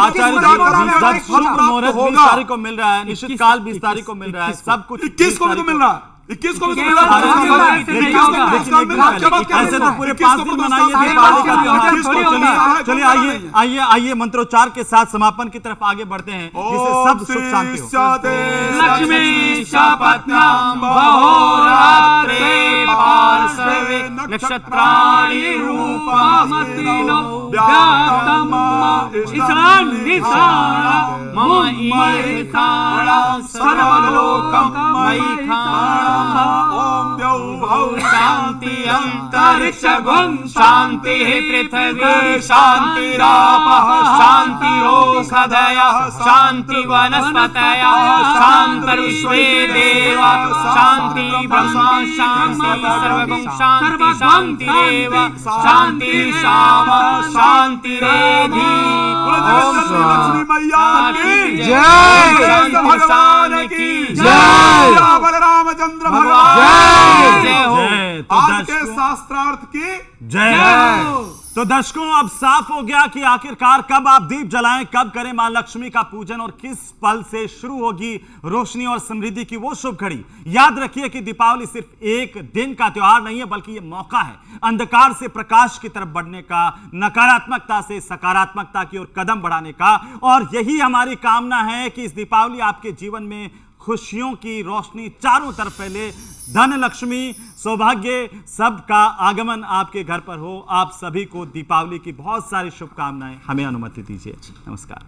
आचार्य पूजा कराने वाला जब एक फल शुभ प्राप्त मुहूर्त 20 होगा। तारीख को मिल रहा है, निश्चित काल 20 तारीख को मिल रहा है, सब कुछ 21 को भी तो मिल रहा है। 21 को भी तो केवल मिला। भारत में होगा, ऐसे नहीं होगा। ऐसे तो पूरे 5 दिन मनाइए दीपावली का त्योहार। चलिए आइए मंत्रोच्चार के साथ समापन की तरफ आगे बढ़ते हैं, जिससे सब सुख शांति हो। लक्ष्मी शपथ्यां बहोरात्रे पार्श्वे नक्षत्राणि रूपमस्तिनो व्यातम् ईशान निशाना मम ईशाना सर्वलोकं मयिखाना ओम द्यौः शांति अंतरिक्षं शांति पृथ्वी शांतिरापः शांतिरोषधयः शांति वनस्पतयः शांतिर्विश्वे देवा शांति ब्रह्मा शांति सर्वगं शांति शांतिरेव शांति शाम शांतिरेधि। ओम लक्ष्मी मैया की जय। भगवान की जय। बलरामचंद्र भगवान जय हो। तो आज के दर्शकों शास्त्रार्थ की जय। तो दर्शकों अब साफ हो गया कि आखिरकार कब आप दीप जलाएं, कब करें मां लक्ष्मी का पूजन और किस पल से शुरू होगी रोशनी और समृद्धि की वो शुभ घड़ी। याद रखिए कि दीपावली सिर्फ एक दिन का त्योहार नहीं है, बल्कि ये मौका है अंधकार से प्रकाश की तरफ बढ़ने का, नकारात्मकता से सकारात्मकता की ओर कदम बढ़ाने का। और यही हमारी कामना है कि इस दीपावली आपके जीवन में खुशियों की रोशनी चारों तरफ फैले, धन लक्ष्मी सौभाग्य सबका आगमन आपके घर पर हो। आप सभी को दीपावली की बहुत सारी शुभकामनाएं। हमें अनुमति दीजिए। नमस्कार।